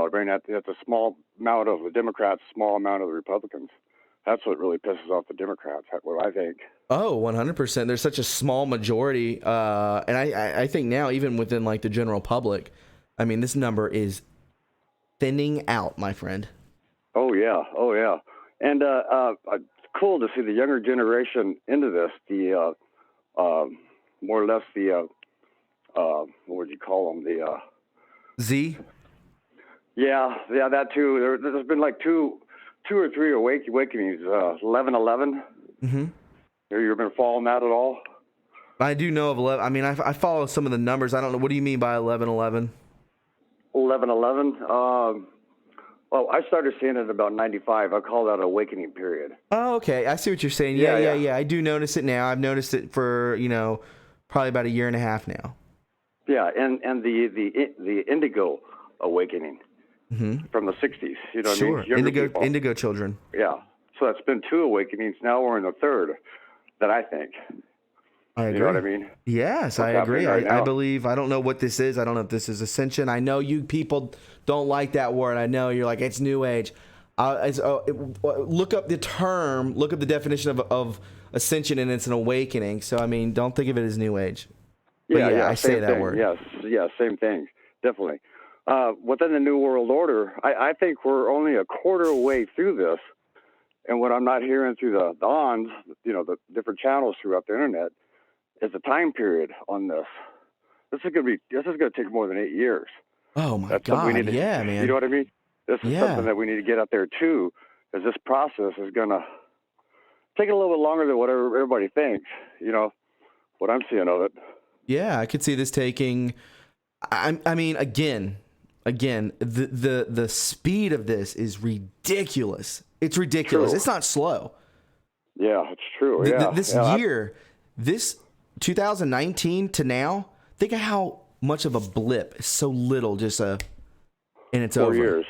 bring that the small amount of the Democrats, small amount of the Republicans. That's what really pisses off the Democrats. That's what I think. Oh, 100%. There's such a small majority, and I think now even within like the general public, I mean, this number is thinning out, my friend. Oh yeah, and cool to see the younger generation into this. The more or less the what would you call them? The Z. Yeah, that too. There's been like two or three awakenings. 11/11. Mm-hmm. Have you ever been following that at all? I do know of 11. I mean, I follow some of the numbers. I don't know. What do you mean by 11/11? 11/11. Well, I started seeing it about 95. I call that an awakening period. Oh, okay. I see what you're saying. Yeah. I do notice it now. I've noticed it for, probably about a year and a half now. Yeah, and the indigo awakening from the 60s. You know sure. what I mean? Indigo children. Yeah. So that's been two awakenings. Now we're in the third that I think. I agree. You know what I mean? Yes, What's I agree. right I believe, I don't know what this is. I don't know if this is ascension. I know you people don't like that word. I know you're like, it's new age. Look up the term, look up the definition of ascension, and it's an awakening. So, I mean, don't think of it as new age. But I say that word. Yes, same thing. Definitely. Within the New World Order, I think we're only a quarter way through this. And what I'm not hearing through the ONs, the different channels throughout the internet, is the time period on this. This is going to take more than 8 years. Oh my God! Man. You know what I mean? This is something that we need to get out there too, because this process is going to take a little bit longer than what everybody thinks. What I'm seeing of it. Yeah, I could see this taking. I mean, again, the speed of this is ridiculous. It's ridiculous. True. It's not slow. Yeah, it's true. This year, this 2019 to now, think of how much of a blip. It's so little, and it's 4 over. 4 years.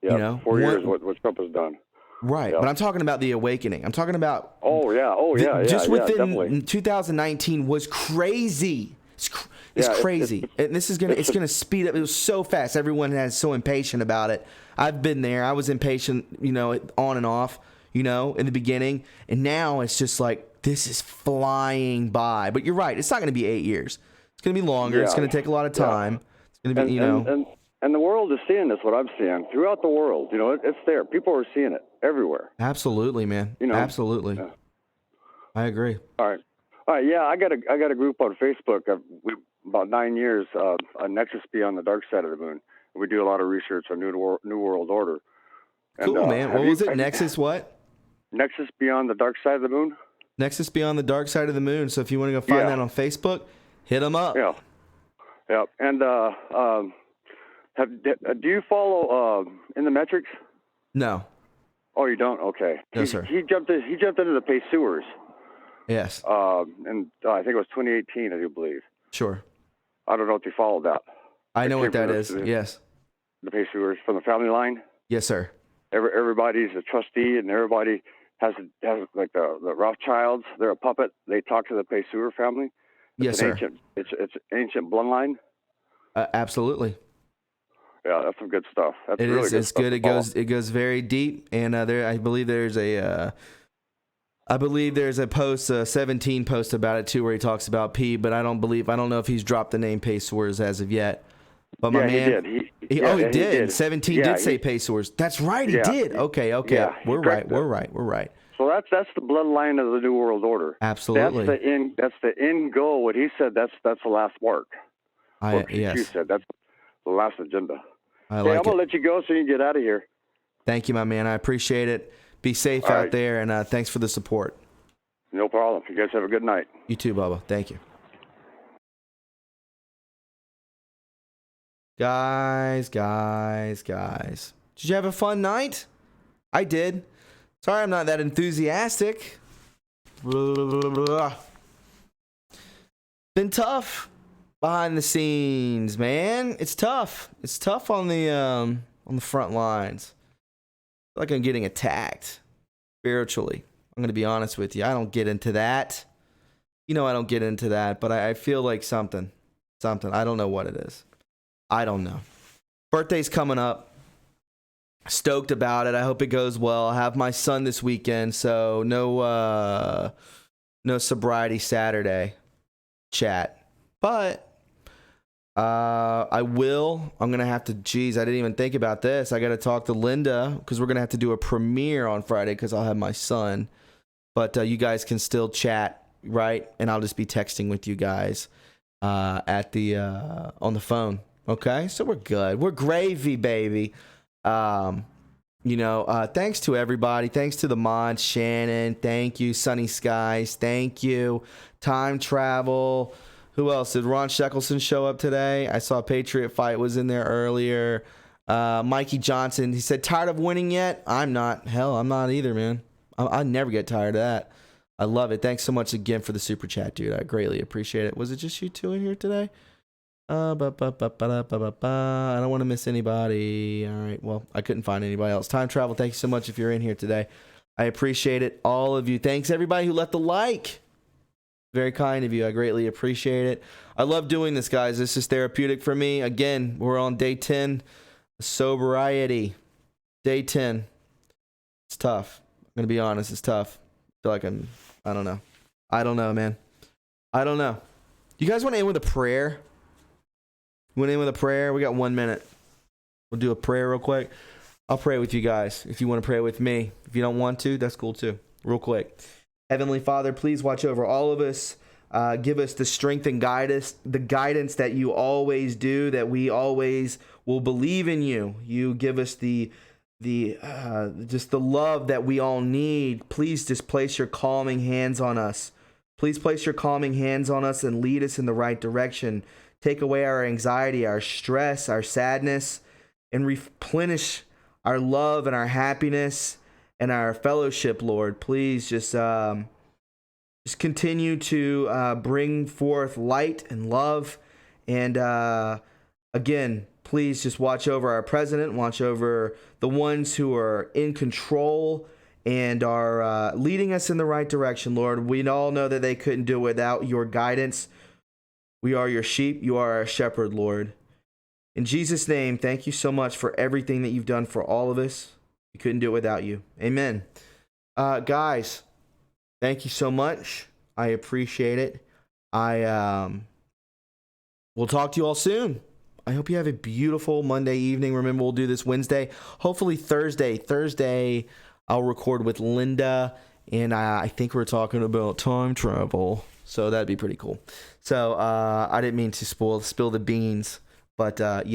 Yeah, 4 years. What Trump has done. Right, but I'm talking about the awakening. I'm talking about. Just within definitely. 2019 was crazy. It's crazy, and this is it's gonna speed up. It was so fast. Everyone is so impatient about it. I've been there. I was impatient, on and off, in the beginning, and now it's just like this is flying by. But you're right. It's not gonna be 8 years. It's gonna be longer. It's gonna take a lot of time. It's gonna be, And the world is seeing this. What I'm seeing throughout the world, it's there. People are seeing it everywhere. Absolutely, man. Absolutely. Yeah. I agree. All right. Yeah, I got a group on Facebook. About 9 years, a Nexus Beyond the Dark Side of the Moon. We do a lot of research on New World Order. And, cool, man. What was it? Nexus what? Nexus Beyond the Dark Side of the Moon. Nexus Beyond the Dark Side of the Moon. So if you want to go find that on Facebook, hit them up. Yeah. And do you follow In the Metrics? No. Oh, you don't? Okay. No, sir. He jumped into the Pay Sewers. Yes. And I think it was 2018, I do believe. Sure. I don't know if you followed that. I know what that is. Yes. The Pay Sewers from the family line. Yes, sir. Everybody's a trustee, and everybody has like the Rothschilds. They're a puppet. They talk to the Pay Sewer family. Yes, sir. It's ancient bloodline. Absolutely. Yeah, that's some good stuff. That's it really is. Good it's stuff good. It goes very deep, and I believe there's a post, 17 post about it too, where he talks about P. But I don't know if he's dropped the name Pay Sewers as of yet. But my man, he did. He did. 17 did say Pay Sewers. That's right. He did. Okay. Yeah, We're right. So that's the bloodline of the New World Order. Absolutely. That's the end goal. What he said. That's the last mark. Yes. You said that's the last agenda. I'm gonna let you go so you can get out of here. Thank you, my man. I appreciate it. Be safe out there, and thanks for the support. No problem. You guys have a good night. You too, Bubba. Thank you. Guys. Did you have a fun night? I did. Sorry I'm not that enthusiastic. Been tough behind the scenes, man. It's tough. It's tough on the front lines. I feel like I'm getting attacked spiritually. I'm going to be honest with you. I don't get into that. I don't get into that, but I feel like something. I don't know what it is. I don't know. Birthday's coming up. Stoked about it. I hope it goes well. I have my son this weekend, so no sobriety Saturday chat. But I will. I'm going to have to, geez, I didn't even think about this. I got to talk to Linda because we're going to have to do a premiere on Friday because I'll have my son. But you guys can still chat, right? And I'll just be texting with you guys at the on the phone. Okay? So we're good. We're gravy, baby. Thanks to everybody. Thanks to the mods. Shannon, thank you. Sunny Skies, thank you. Time Travel. Who else? Did Ron Sheckelson show up today? I saw Patriot Fight was in there earlier. Mikey Johnson, he said, tired of winning yet? I'm not. Hell, I'm not either, man. I never get tired of that. I love it. Thanks so much again for the super chat, dude. I greatly appreciate it. Was it just you two in here today? I don't want to miss anybody. All right. Well, I couldn't find anybody else. Time Travel, thank you so much if you're in here today. I appreciate it. All of you. Thanks, everybody who left a like. Very kind of you. I greatly appreciate it. I love doing this, guys. This is therapeutic for me. Again, we're on day 10. Sobriety. Day 10. It's tough. I'm going to be honest. It's tough. I feel like I don't know. I don't know, man. I don't know. You guys want to end with a prayer? You want to end with a prayer? We got 1 minute. We'll do a prayer real quick. I'll pray with you guys if you want to pray with me. If you don't want to, that's cool too. Real quick. Heavenly Father, please watch over all of us. Give us the strength and guidance that you always do, that we always will believe in you. You give us just the love that we all need. Please just place your calming hands on us. Please place your calming hands on us and lead us in the right direction. Take away our anxiety, our stress, our sadness, and replenish our love and our happiness and our fellowship, Lord. Please just continue to bring forth light and love. And again, please just watch over our president, watch over the ones who are in control and are leading us in the right direction, Lord. We all know that they couldn't do it without your guidance. We are your sheep. You are our shepherd, Lord. In Jesus' name, thank you so much for everything that you've done for all of us. We couldn't do it without you. Amen. Guys, thank you so much. I appreciate it. We'll talk to you all soon. I hope you have a beautiful Monday evening. Remember, we'll do this Wednesday. Hopefully Thursday, I'll record with Linda, and I think we're talking about time travel. So that'd be pretty cool. So I didn't mean to spill the beans, but that's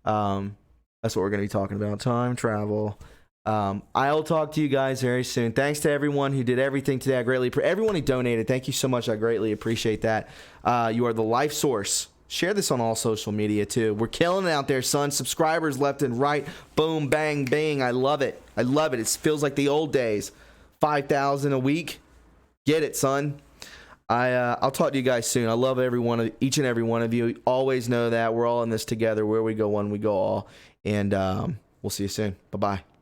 what we're going to be talking about, time travel. I'll talk to you guys very soon. Thanks to everyone who did everything today. I greatly everyone who donated. Thank you so much. I greatly appreciate that. You are the life source. Share this on all social media too. We're killing it out there, son. Subscribers left and right. Boom, bang, bang. I love it. I love it. It feels like the old days. 5,000 a week. Get it, son. I'll talk to you guys soon. I love each and every one of you. Always know that we're all in this together. Where we go one, we go all. And we'll see you soon. Bye-bye.